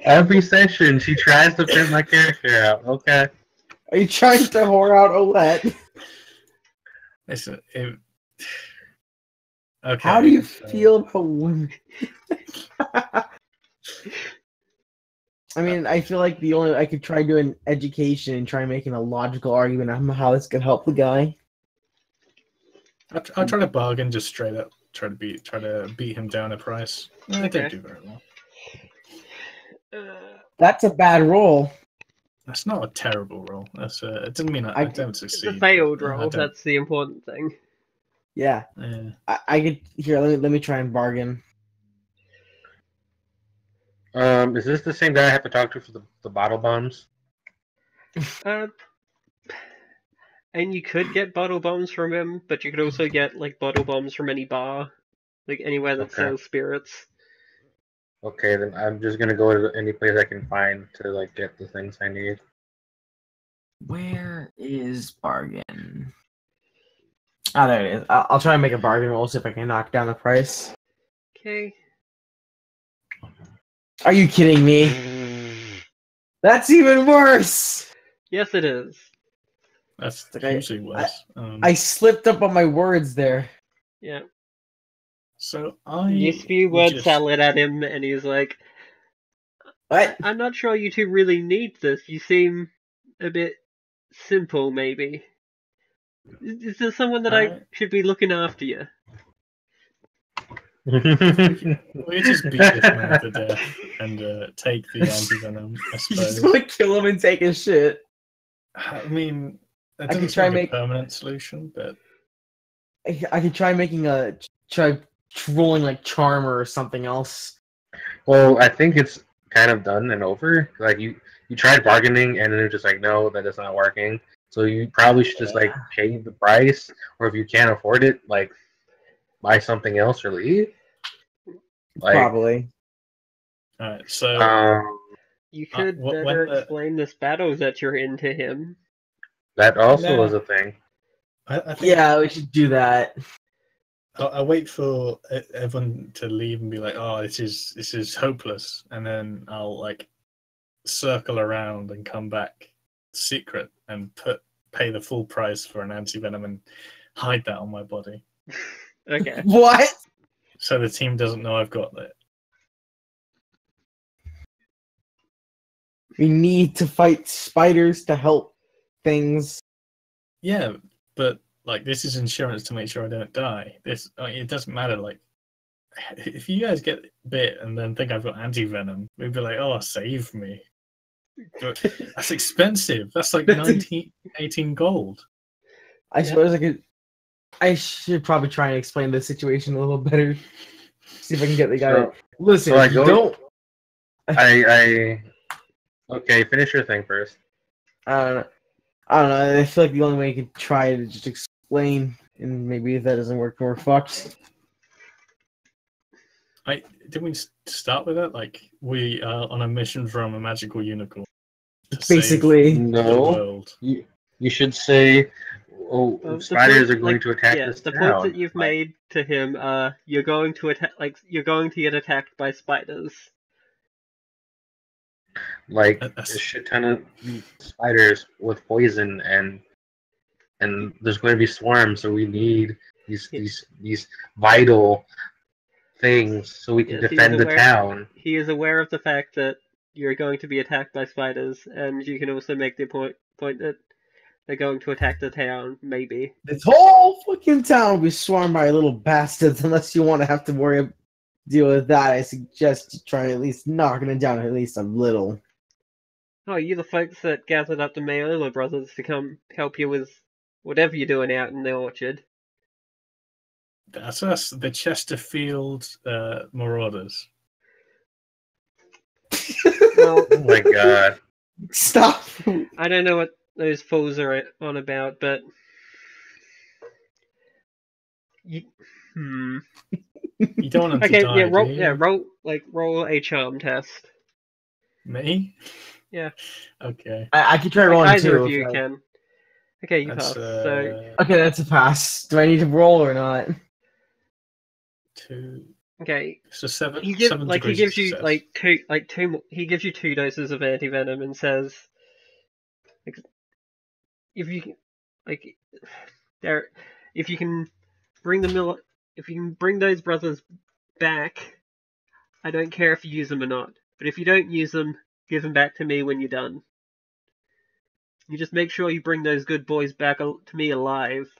Every session, she tries to fit my character out. Okay. Are you trying to whore out Olette? Listen, okay. How do you feel about women? I mean, I feel like I could try doing education and try making a logical argument on how this could help the guy. I'll try to bargain just straight up. Try to beat him down a price. I don't do very well. That's a bad roll. That's not a terrible roll. It doesn't mean I don't succeed. It's a failed roll. That's the important thing. Yeah. I could here. Let me try and bargain. Is this the same guy I have to talk to for the bottle bombs? And you could get bottle bombs from him, but you could also get bottle bombs from any bar, anywhere that sells spirits. Okay, then I'm just gonna go to any place I can find to get the things I need. Where is bargain? Oh, there it is. I'll try and make a bargain roll, see if I can knock down the price. Okay. Are you kidding me? That's even worse! Yes, it is. That's usually worse. I slipped up on my words there. Yeah. So you spew word salad at him, and he's like, "What? I'm not sure you two really need this. You seem a bit simple, maybe. Is there someone that I should be looking after you?" We just beat this man to death and take the anti-venom, I suppose. You just want to kill him and take his shit. I mean, that doesn't sound like a permanent solution, but... I could try rolling charm or something else. Well, I think it's kind of done and over. You tried bargaining and then they're just no, that is not working. So you probably should just pay the price, or if you can't afford it, buy something else or leave. Probably. Alright, so you could better explain this battle that you're in to him. That also is a thing. I think we should do that. I'll wait for everyone to leave and be like, "Oh, this is hopeless," and then I'll circle around and come back secret and pay the full price for an anti-venom and hide that on my body. Okay. What? So the team doesn't know I've got it. We need to fight spiders to help things. Yeah, but this is insurance to make sure I don't die. It doesn't matter. If you guys get bit and then think I've got anti-venom, we'd be like, "Oh, save me." But that's expensive. That's 18 gold. I suppose I should probably try and explain the situation a little better. See if I can get the guy. Listen, don't. Okay, finish your thing first. I don't know. I feel like the only way you could try to just explain, and maybe if that doesn't work, we're fucked. Didn't we start with that? Like, we are on a mission from a magical unicorn. Basically, the world. You should say, spiders are going to attack this the town. points that you've made to him are you're going to you're going to get attacked by spiders. Like a shit ton of spiders with poison, and there's going to be swarms, so we need these vital things so we can defend the town. He is aware of the fact that you're going to be attacked by spiders, and you can also make the point that they're going to attack the town, maybe. This whole fucking town will be swarmed by little bastards unless you want to have to deal with that. I suggest you try at least knocking it down at least a little. Oh, you're the folks that gathered up the Mayola brothers to come help you with whatever you're doing out in the orchard. That's us, the Chesterfield Marauders. Well, oh my god. Stop! I don't know what those fools are on about, but... You don't want them to die, roll a charm test. Me? Yeah. Okay. I can try rolling either too. of you can. Okay, you pass. So... Okay, that's a pass. Do I need to roll or not? 2. Okay. So 7. He gives you he gives you 2 doses of anti-venom and says, if you can bring those brothers back, I don't care if you use them or not. But if you don't use them, give them back to me when you're done. You just make sure you bring those good boys back to me alive.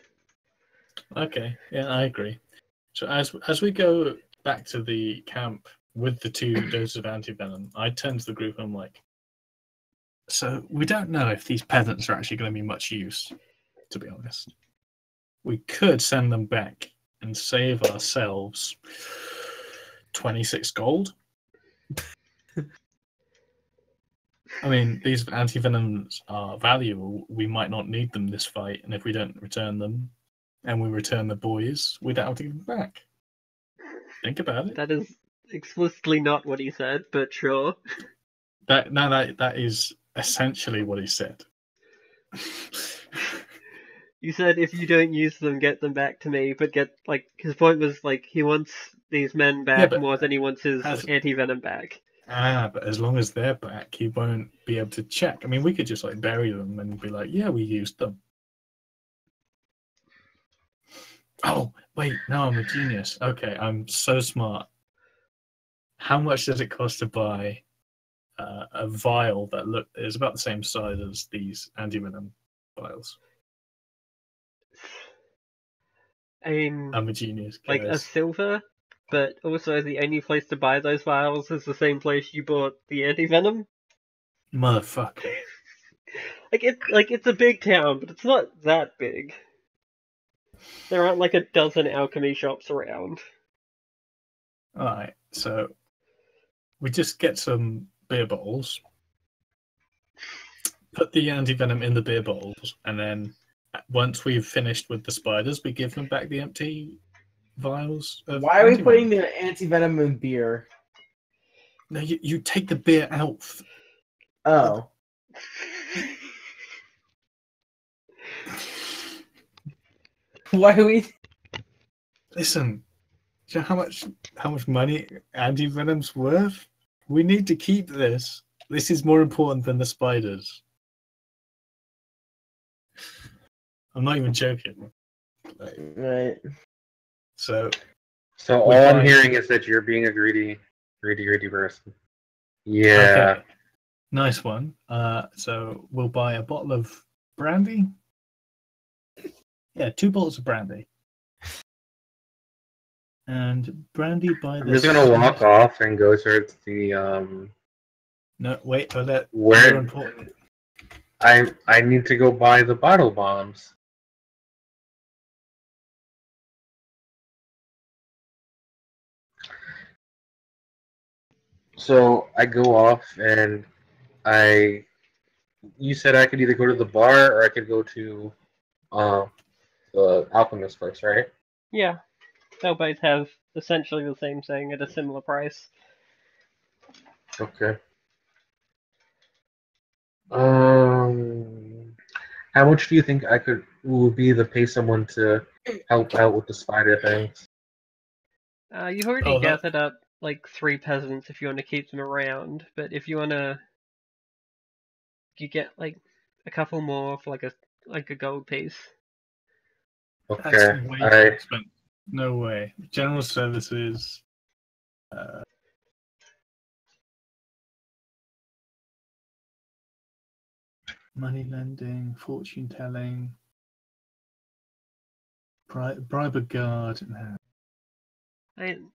Okay, yeah, I agree. So as we go back to the camp with the 2 doses of antivenom, I turn to the group and I'm like, so we don't know if these peasants are actually going to be much use, to be honest. We could send them back and save ourselves 26 gold. I mean, these antivenoms are valuable. We might not need them this fight, and if we don't return them, and we return the boys, we don't have to give them back. Think about it. That is explicitly not what he said, but sure. That is essentially what he said. You said if you don't use them, get them back to me, but his point was he wants these men back more than he wants his anti-venom back. But as long as they're back, he won't be able to check. I mean, we could just bury them and be like, yeah, we used them. Oh, wait, no, I'm a genius. Okay, I'm so smart. How much does it cost to buy a vial that is about the same size as these antivenom vials? I mean, I'm a genius, guys. A silver, but also the only place to buy those vials is the same place you bought the antivenom. Motherfucker. It's a big town, but it's not that big. There aren't a dozen alchemy shops around. Alright, so we just get some beer bottles, put the antivenom in the beer bottles, and then once we've finished with the spiders, we give them back the empty vials of Why are we putting the antivenom in beer? No, you take the beer out. Oh. Why are we... Listen, do you know how much money antivenom's worth? We need to keep this. This is more important than the spiders. I'm not even joking. Right. So all I'm hearing is that you're being a greedy person. Yeah. Okay. Nice one. So we'll buy a bottle of brandy. Yeah, 2 bottles of brandy. And brandy by I'm just gonna walk off and go towards the No, wait, where important. I need to go buy the bottle bombs. So I go off and I you said I could either go to the bar or I could go to the alchemist first, right? Yeah, they'll both have essentially the same thing at a similar price. Okay. How much do you think I could will be to pay someone to help out with the spider things? You've already Oh, that gathered up like 3 peasants if you want to keep them around, but if you want to, you get like a couple more for like a gold piece. that's Okay. way too expensive. No way. General services. Money lending, fortune telling, bribe a guard. No.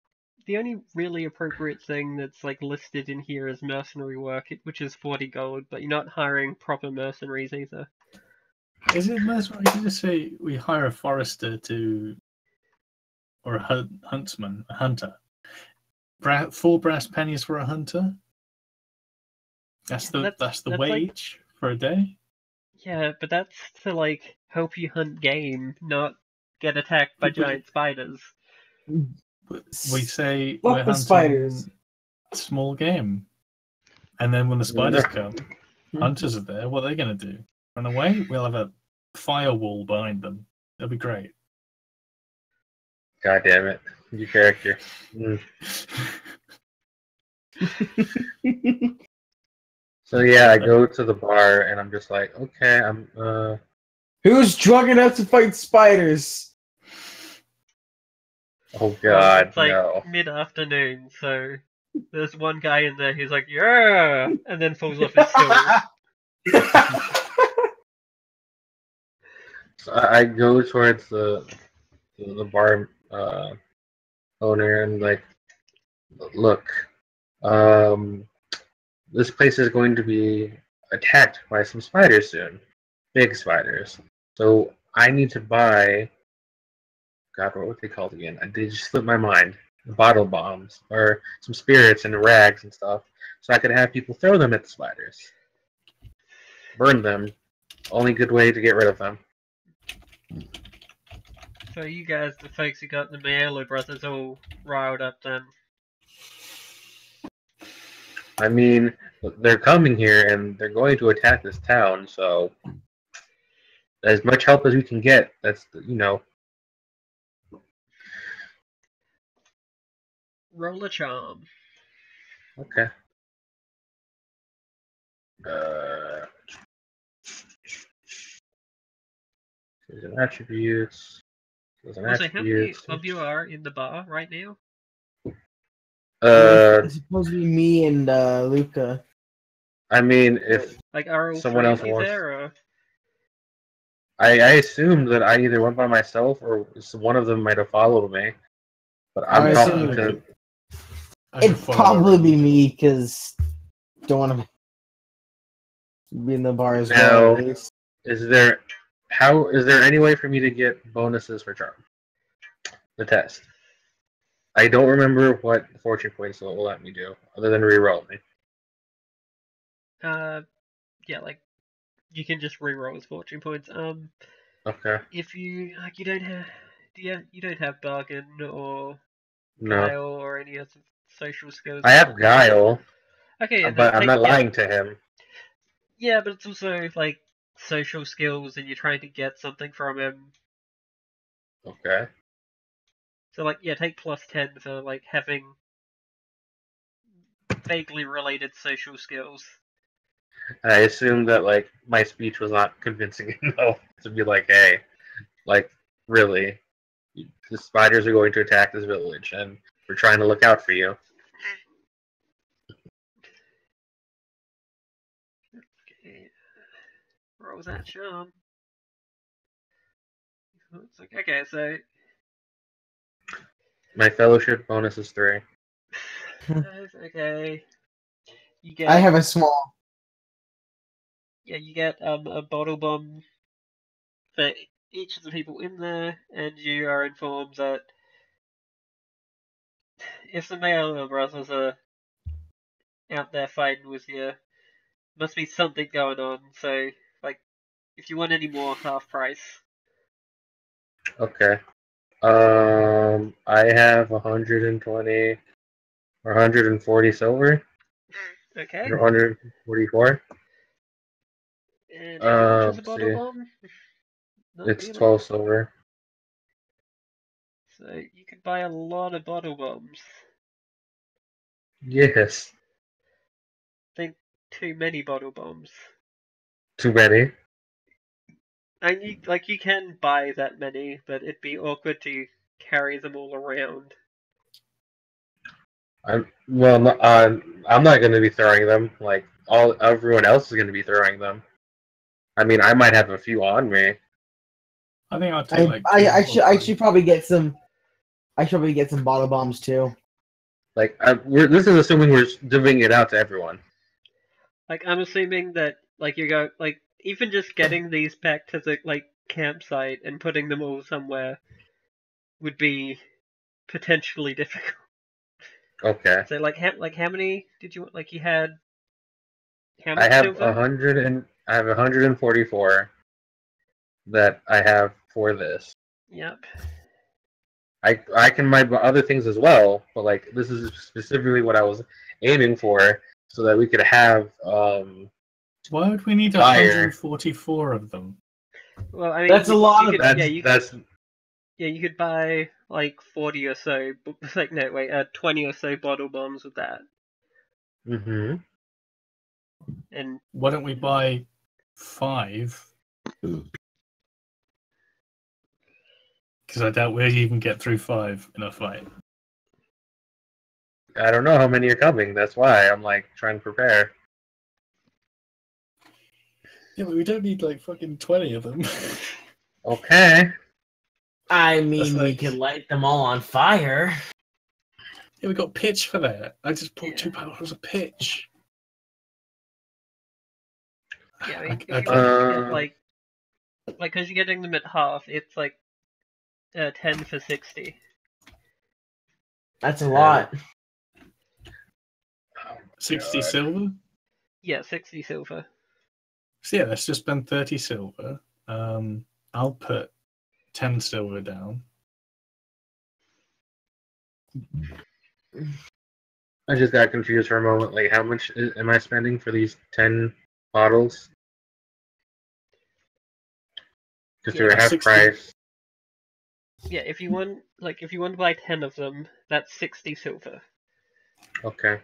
The only really appropriate thing that's like listed in here is mercenary work, which is 40 gold, but you're not hiring proper mercenaries either. Is it mercenary to just say we hire a forester or a huntsman, a hunter? 4 brass pennies for a hunter? That's the that's wage for a day? Yeah, but that's to like help you hunt game, not get attacked by giant spiders. But we say Fuck we're the hunting spiders. small game. And then when the spiders come, hunters are there. What are they going to do? Run away? We'll have a firewall behind them. That'll be great. God damn it. New character. So yeah, I go to the bar and I'm just like, okay, Who's drunk enough to fight spiders? oh Well, god, it's like no. mid-afternoon, so there's one guy in there who's like, yeah, and then falls off his stool. So I go towards the bar owner and like, look, this place is going to be attacked by some spiders soon, big spiders. So I need to buy. God, what were they called again? They just slipped my mind. Bottle bombs or some spirits and rags and stuff, so I could have people throw them at the spiders, burn them. Only good way to get rid of them. So you guys, the folks who got the Maelo brothers, all riled up then. I mean, they're coming here and they're going to attack this town, so as much help as we can get. That's Roll a charm. Okay. There's an attributes. There's an Also, how many attributes. of you are in the bar right now? It's supposed to be me and Luca. I mean, if Like, are all someone 3 else of you wants, there, or? I assumed that I either went by myself or one of them might have followed me. But I'm talking to. It'd probably be me because don't want to be in the bar as well. At least. Is there any way for me to get bonuses for charm? The test. I don't remember what fortune points will let me do, other than reroll me. Yeah, like, you can just reroll his fortune points. Okay. If you don't have, you don't have bargain or No. guile or any other social skills. I have guile. Okay, but I'm not lying to him. Yeah, but it's also like social skills, and you're trying to get something from him. Okay. So like, yeah, take +10 for like having vaguely related social skills. I assumed that like my speech was not convincing enough to be like, hey, like really, the spiders are going to attack this village, and we're trying to look out for you. Okay. Roll that charm. Okay, so My fellowship bonus is 3. okay. You get. I have a small. Yeah, you get a bottle bomb for each of the people in there, and you are informed that if the Mayo brothers are out there fighting with you, Must be something going on. So, like, if you want any more, half price. Okay. I have 120 or 140 silver Okay. or 144. And how much is a Let's bottle see. bomb? Not It's really. 12 silver. So you could buy a lot of bottle bombs. Yes. I think too many bottle bombs. Too many. And you can buy that many, but it'd be awkward to carry them all around. I'm not going to be throwing them. Like everyone else is going to be throwing them. I mean, I might have a few on me. I think I'll take like two I or should three. probably get some. I should probably get some bottle bombs too. Like, this is assuming we're divvying it out to everyone. Like, I'm assuming that, like, even just getting these back to the, like, campsite and putting them all somewhere would be potentially difficult. Okay. So, how many did you, like, you had, how I much have silver? 144 that I have for this. Yep. I can buy other things as well, but like this is specifically what I was aiming for, so that we could have Why would we need fire. 144 of them? Well, I mean, That's a lot of. You could buy, like, 40 or so, 20 or so bottle bombs with that. Mm-hmm. And Why don't we buy 5? Because I doubt we'll even get through 5 in a fight. I don't know how many are coming. That's why I'm like trying to prepare. Yeah, but we don't need like fucking 20 of them. Okay. I mean, we like- could light them all on fire. Yeah, we got pitch for that. I just bought Yeah. 2 bottles of pitch. yeah, I mean, if Okay. you want to get, like, because you're getting them at half, it's like 10 for 60. That's a lot. 60 God. silver? Yeah, 60 silver. So yeah, let's just spend 30 silver. I'll put 10 silver down. I just got confused for a moment. Like, how much am I spending for these 10 bottles? Because Yeah, they're half 60. price. Yeah, if you want to buy 10 of them, that's 60 silver. Okay.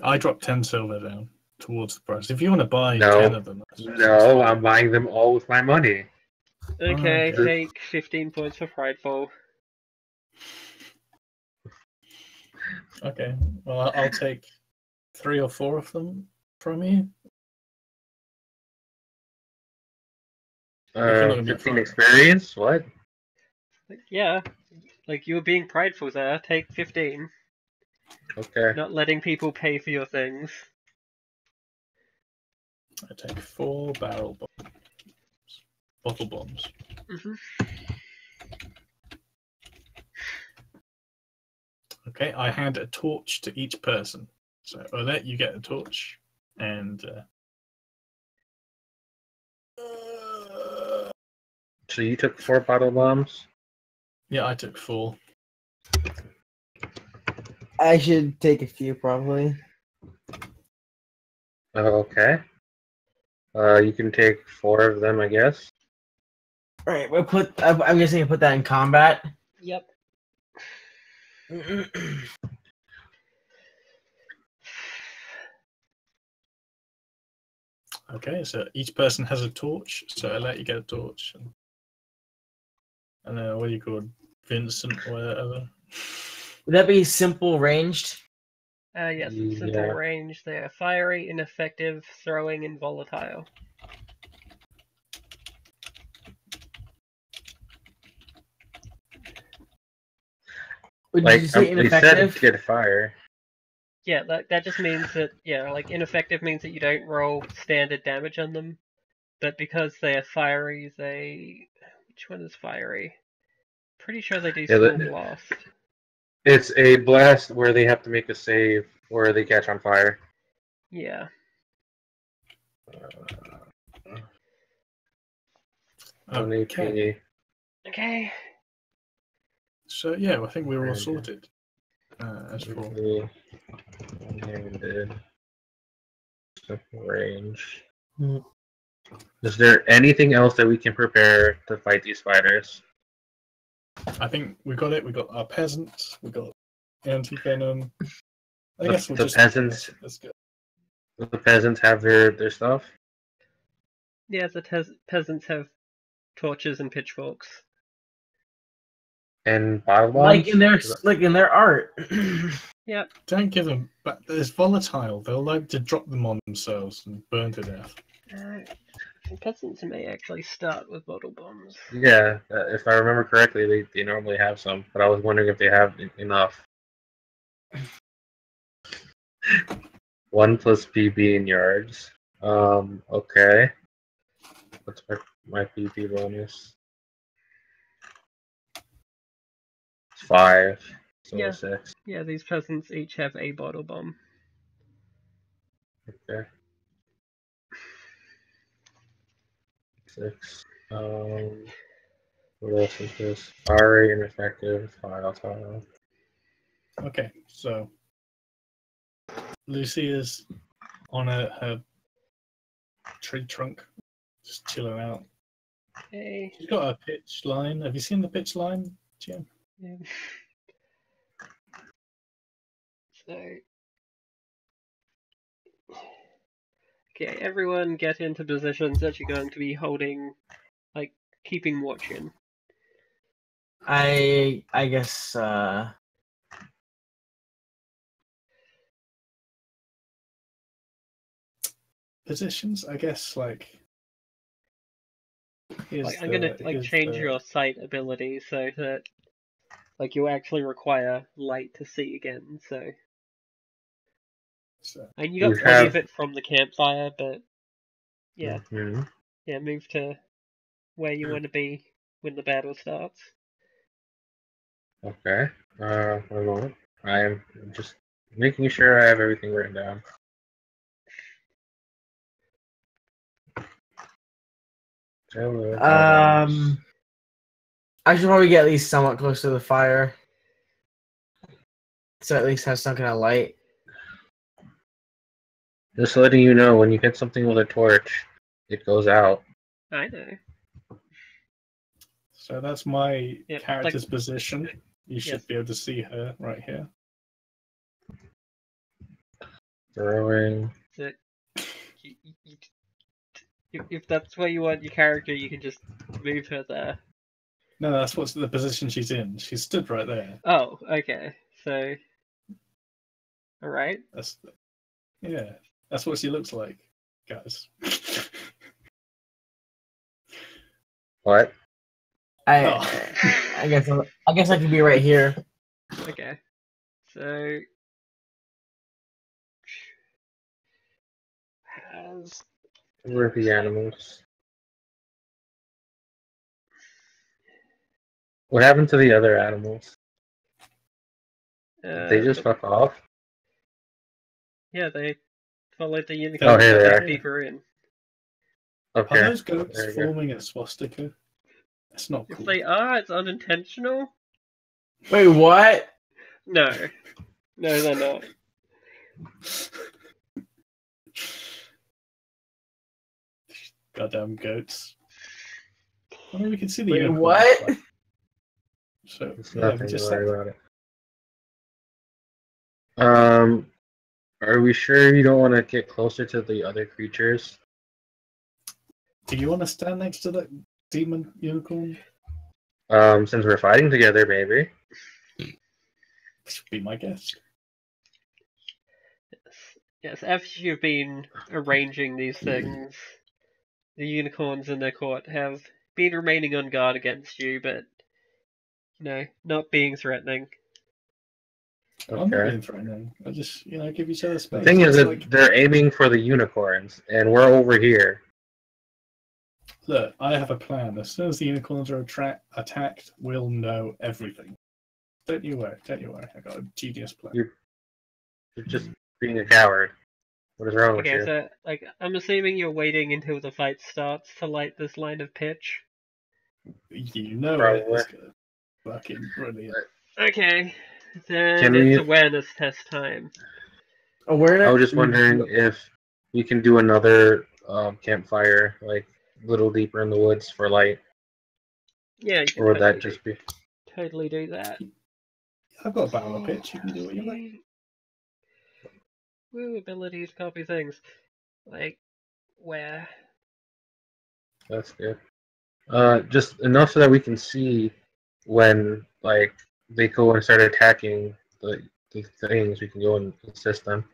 I dropped 10 silver down towards the price. If you want to buy No. 10 of them, that's No, fine. I'm buying them all with my money. Okay, Okay. take 15 points for Prideful. Okay, well, I'll take 3 or 4 of them from you. If you're not gonna be 15 fine. experience? What? Yeah, like you were being prideful there. Take 15. Okay. Not letting people pay for your things. I take 4 barrel bombs. Bottle bombs. Mhm. Okay, I hand a torch to each person. So Odette, you get a torch, and So you took 4 bottle bombs? yeah, I took 4. I should take a few probably. Okay. You can take 4 of them, I guess. All right, we'll put. I'm guessing I put that in combat. Yep. Okay, so each person has a torch. So I let you get a torch, and then what do you call Vincent or whatever? Would that be simple ranged? Yes, it's simple Yeah. range. They are fiery, ineffective, throwing, and volatile. Would Like, you say they said ineffective? get fire. Yeah, that just means that, like, ineffective means that you don't roll standard damage on them. But because they are fiery, which one is fiery? Pretty sure they do Yeah, small blast. It's a blast where they have to make a save Or they catch on fire. Yeah. Okay. Okay. So yeah, I think we're all sorted. As for range. Is there anything else that we can prepare to fight these spiders? I think we got it. We got our peasants. We got anti-venom. I guess we'll the just peasants. Let's go. The peasants have their stuff. Yeah, the peasants have torches and pitchforks. And bottle Like bombs? in their art. Yep. Don't give them. But it's volatile. They'll like to drop them on themselves and burn to death. Peasants may actually start with bottle bombs. Yeah, if I remember correctly, they normally have some, but I was wondering if they have enough. 1 plus PB in yards. Okay. What's my PP bonus? It's 5. So Yeah. 6. Yeah, these peasants each have a bottle bomb. Okay. 6. What else is this? Fire rate ineffective. Volatile. Okay, so Lucy is on her tree trunk, just chilling out. Okay. She's got a pitch line. Have you seen the pitch line, Jim? Yeah. So. Okay, everyone get into positions that you're going to be holding, like, keeping watch in. I guess Positions, I guess, like I'm gonna change your sight ability so that you actually require light to see again. So, and you got plenty of it from the campfire, but yeah, yeah, move to where you want to be when the battle starts. Okay. 1 moment. I am just making sure I have everything written down. I should probably get at least somewhat close to the fire, so at least have some kind of light. Just letting you know, when you hit something with a torch, it goes out. I know. So that's my character's position. You should be able to see her right here. Throwing. So, if that's where you want your character, you can just move her there. No, that's what's the position she's in. She's stood right there. Oh, okay. So, all right. That's what she looks like, guys. What? I guess I can be right here. Okay. So where are the animals? What happened to the other animals? Did they just fuck off? Yeah, they followed the unicorn deeper in. Okay. Are those goats forming a swastika? That's not cool. If they are, it's unintentional. Wait, what? No, they're not. Goddamn goats. I mean, we can see the unicorn. What? Like, so it's nothing to worry about it. Are we sure you don't want to get closer to the other creatures? Do you want to stand next to that demon unicorn? Since we're fighting together, maybe. Be my guest. Yes, after you've been arranging these things, the unicorns in their court have been remaining on guard against you, but, not being threatening. Okay. I'm not being threatening. I just, give each other space. The thing is that they're aiming for the unicorns, and we're over here. Look, I have a plan. As soon as the unicorns are attacked, we'll know everything. Don't you worry. I got a genius plan. You're just being a coward. What is wrong with Okay, you? so like I'm assuming you're waiting until the fight starts to light this line of pitch. You know Probably. it's good. Fucking brilliant. Okay, then Can it's we- awareness test time. Awareness. I was just wondering if we can do another campfire, like a little deeper in the woods for light, Yeah, you can or would that totally just be? totally do that. I've got a barrel pitch. You can do what you like. Woo, ability to copy things. Like, where? That's good. Just enough so that we can see when like they go and start attacking the things. We can go and assist them.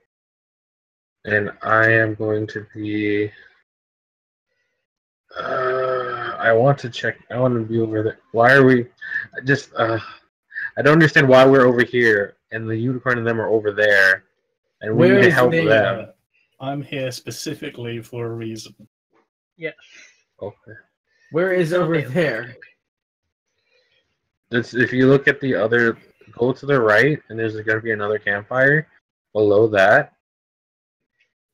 And I am going to be. I want to check. I want to be over there. Why are we? I just. I don't understand why we're over here and the unicorn and them are over there, and we Where need to is help they- them. I'm here specifically for a reason. Yes. Okay. Where is Tell over me. there? If you look at the other, go to the right, and there's going to be another campfire below that.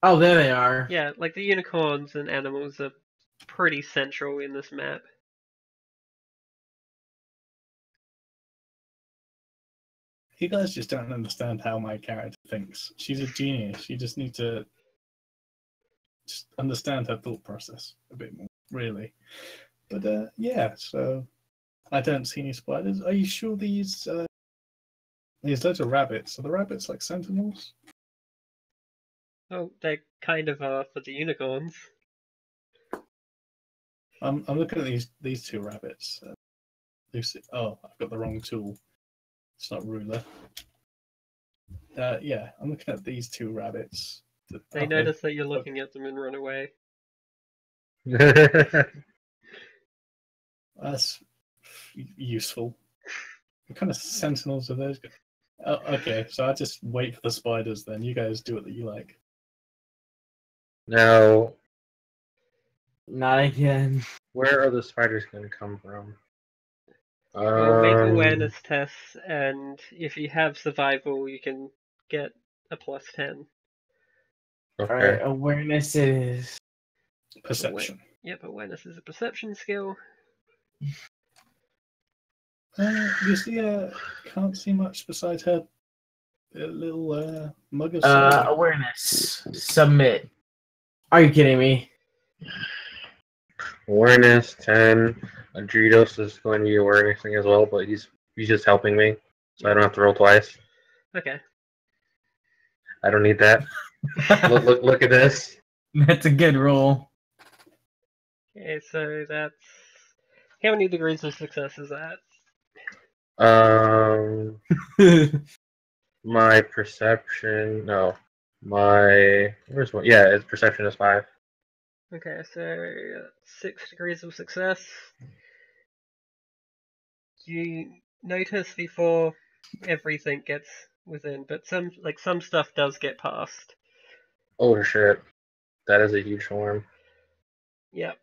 Oh, there they are. Yeah, like the unicorns and animals are pretty central in this map. You guys just don't understand how my character thinks. She's a genius. You just need to just understand her thought process a bit more, really. But yeah, so I don't see any spiders. Are you sure these loads of rabbits? Are the rabbits like sentinels? Oh, they kind of are for the unicorns. I'm looking at these two rabbits. Lucy. Oh, I've got the wrong tool. It's not ruler. Yeah, I'm looking at these two rabbits. They notice that you're looking at them and run away. That's useful. What kind of sentinels are those? Oh, okay, so I just wait for the spiders then. You guys do what you like. Now, Not again. where are the spiders going to come from? We'll make awareness tests, and if you have survival, you can get a +10. Okay. Alright, awareness is. Perception. Yep, awareness is a perception skill. You see, can't see much beside her little mug of cider. Awareness. Submit. Are you kidding me? Awareness 10. Adritos is going to be awarenessing as well, but he's just helping me, so I don't have to roll twice. Okay. I don't need that. Look at this. That's a good roll. Okay, so that's... How many degrees of success is that? My perception. No, where's my? Yeah, its perception is 5. Okay, so 6 degrees of success. You notice before everything gets within, but some stuff does get past. Oh shit, that is a huge swarm. Yep.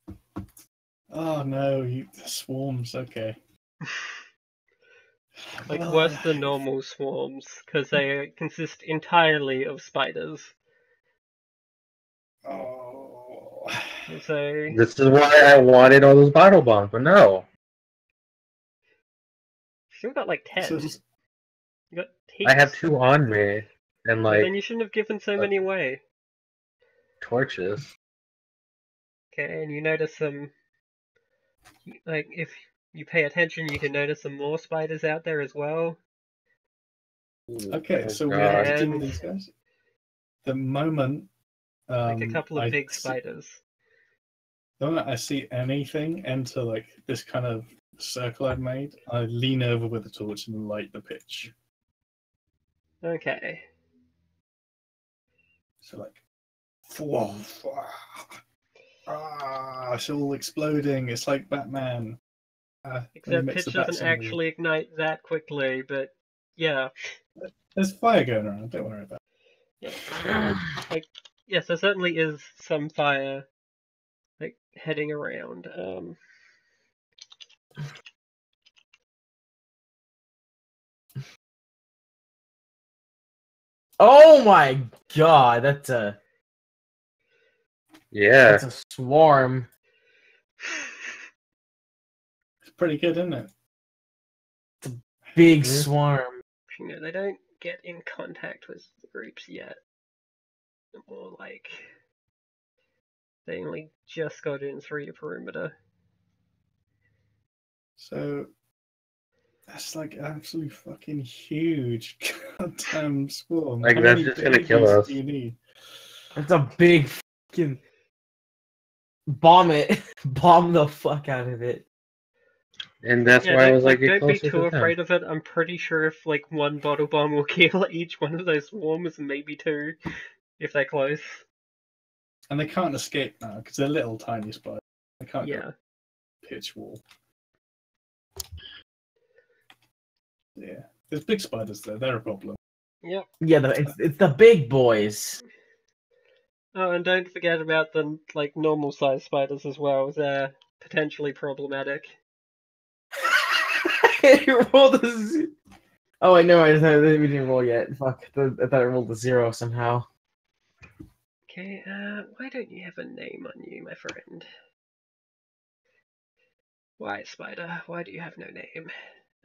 Oh no, swarms. Okay. Like worse than normal swarms, because they consist entirely of spiders. Oh. So This is why I wanted all those bottle bombs, but no. still got like 10. So You got I have heaps. 2 on me and Well, like then you shouldn't have given so many away. torches. Okay, and you notice some. Like if you pay attention, you can notice some more spiders out there as well. okay, Oh, so we God. have to deal with these guys. The moment Like a couple of big see, spiders. the moment I see anything enter like this kind of circle I've made, I lean over with the torch and light the pitch. Okay. So like, it's all exploding. It's like Batman. Except pitch doesn't actually ignite that quickly, but yeah. There's fire going around. Don't worry about it. Yeah. Like, yes, there certainly is some fire, like, heading around. Oh my god, that's Yeah. a swarm. It's pretty good, isn't it? Big Mhm. swarm. You know, they don't get in contact with the groups yet. They're more like they only just got in through your perimeter. So that's like absolutely fucking huge goddamn swarm. Like, How that's many just gonna kill babies us. do you need? That's a big fucking bomb it. Bomb the fuck out of it. And that's Yeah, why I was like, get don't be closer too to them. afraid of it. I'm pretty sure if like one bottle bomb will kill each one of those swarms, maybe two, if they're close. And they can't escape now because they're little tiny spiders. They can't go Yeah. pitch wall. Yeah. There's big spiders there, they're a problem. Yep. Yeah, it's the big boys. Oh, and don't forget about the like normal sized spiders as well. They're potentially problematic. You rolled a Oh, I know. I thought we didn't roll yet. Fuck. I thought I rolled a 0 somehow. Okay, why don't you have a name on you, my friend? Why, Spider? Why do you have no name?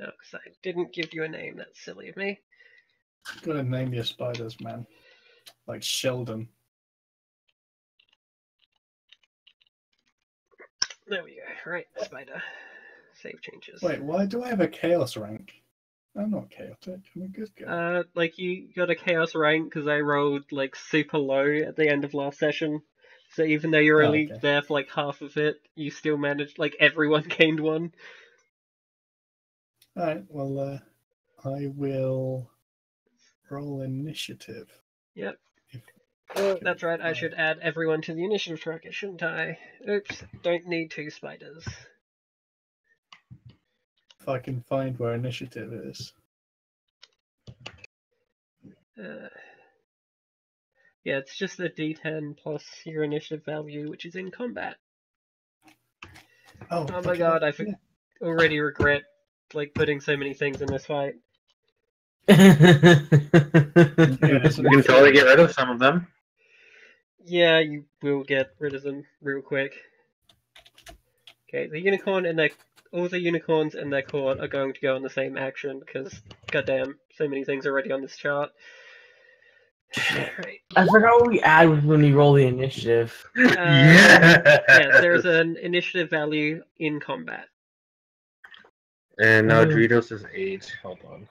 Oh, because I didn't give you a name. That's silly of me. Gotta name your spiders, man. Like Sheldon. There we go. Right, Spider. Save changes. Wait, why do I have a chaos rank? I'm not chaotic. I'm a good guy. Like you got a chaos rank because I rolled like super low at the end of last session. So even though you're Oh, only okay. there for like half of it, you still managed. Like everyone gained one. Alright, well, I will roll initiative. Yep. If Oh, that's right. I should add everyone to the initiative tracker, shouldn't I? Oops. Don't need 2 spiders. If I can find where initiative is. Yeah, it's just a D10 plus your initiative value, which is in combat. Oh, Oh my okay, god, I yeah. already regret like putting so many things in this fight. Yeah, You can totally get rid of some of them. Yeah, you will get rid of them real quick. Okay, the unicorn and all the unicorns and their court are going to go on the same action because, goddamn, so many things already on this chart. Right. I forgot what we add when we roll the initiative. Yeah, there's an initiative value in combat. And now Dritos is 8. Hold on.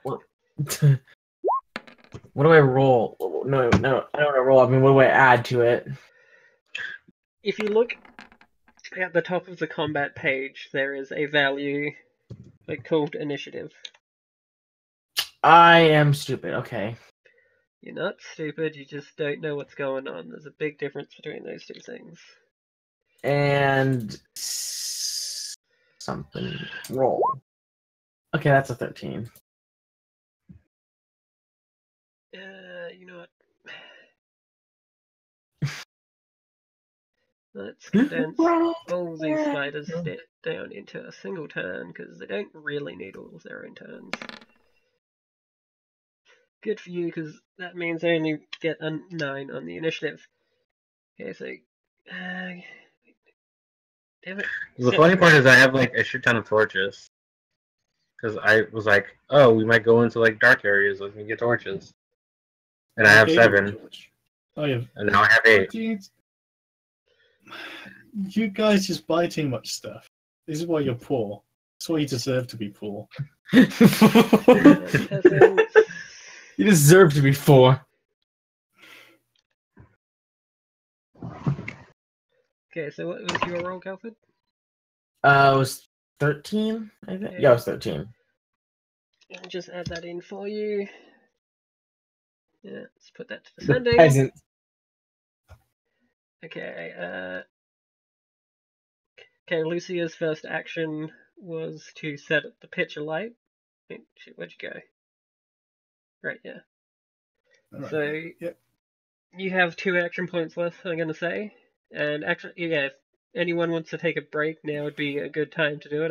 What do I roll? No, I don't want to roll. I mean, what do I add to it? If you look at the top of the combat page, there is a value like called initiative. I am stupid. Okay. You're not stupid, you just don't know what's going on. There's a big difference between those two things. And something roll. Okay, that's a 13. You know what? Let's condense all these spiders down into a single turn, because they don't really need all of their own turns. Good for you, because that means they only get a 9 on the initiative. Okay, so... damn it. The funny part is I have like a shit ton of torches. Because I was like, oh, we might go into like dark areas. Let me get torches. And I have 7. Oh, yeah. And now I have 8. You guys just buy too much stuff. This is why you're poor. That's why you deserve to be poor. You deserve to be 4. Okay, so what was your roll, Calford? It was 13, I think. Yeah, it was 13. I'll just add that in for you. Yeah, let's put that to the The sending. peasant. Okay, okay, Lucia's first action was to set the pitch alight. Where'd you go? Right, yeah. Right. So, yep. You have 2 action points left, I'm going to say. And actually, yeah, if anyone wants to take a break, now would be a good time to do it.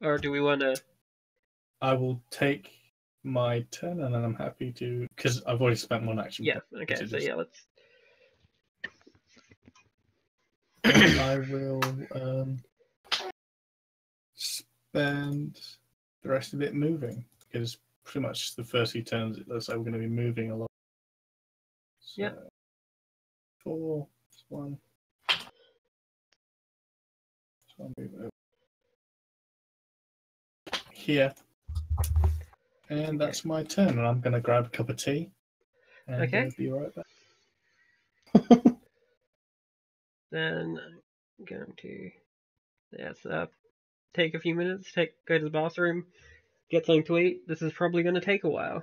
Or do we want to... I will take my turn, and then I'm happy to, because I've already spent one action. Yeah. point Okay. to So just- yeah, let's. and I will spend the rest of it moving, because pretty much the first few turns it looks like we're going to be moving a lot. So, Yeah. 4, 1. So I'll move over here. And that's my turn, and I'm going to grab a cup of tea and Okay. be right back. Then I'm going to. Yes. Take a few minutes. Go to the bathroom. Get something to eat. This is probably going to take a while.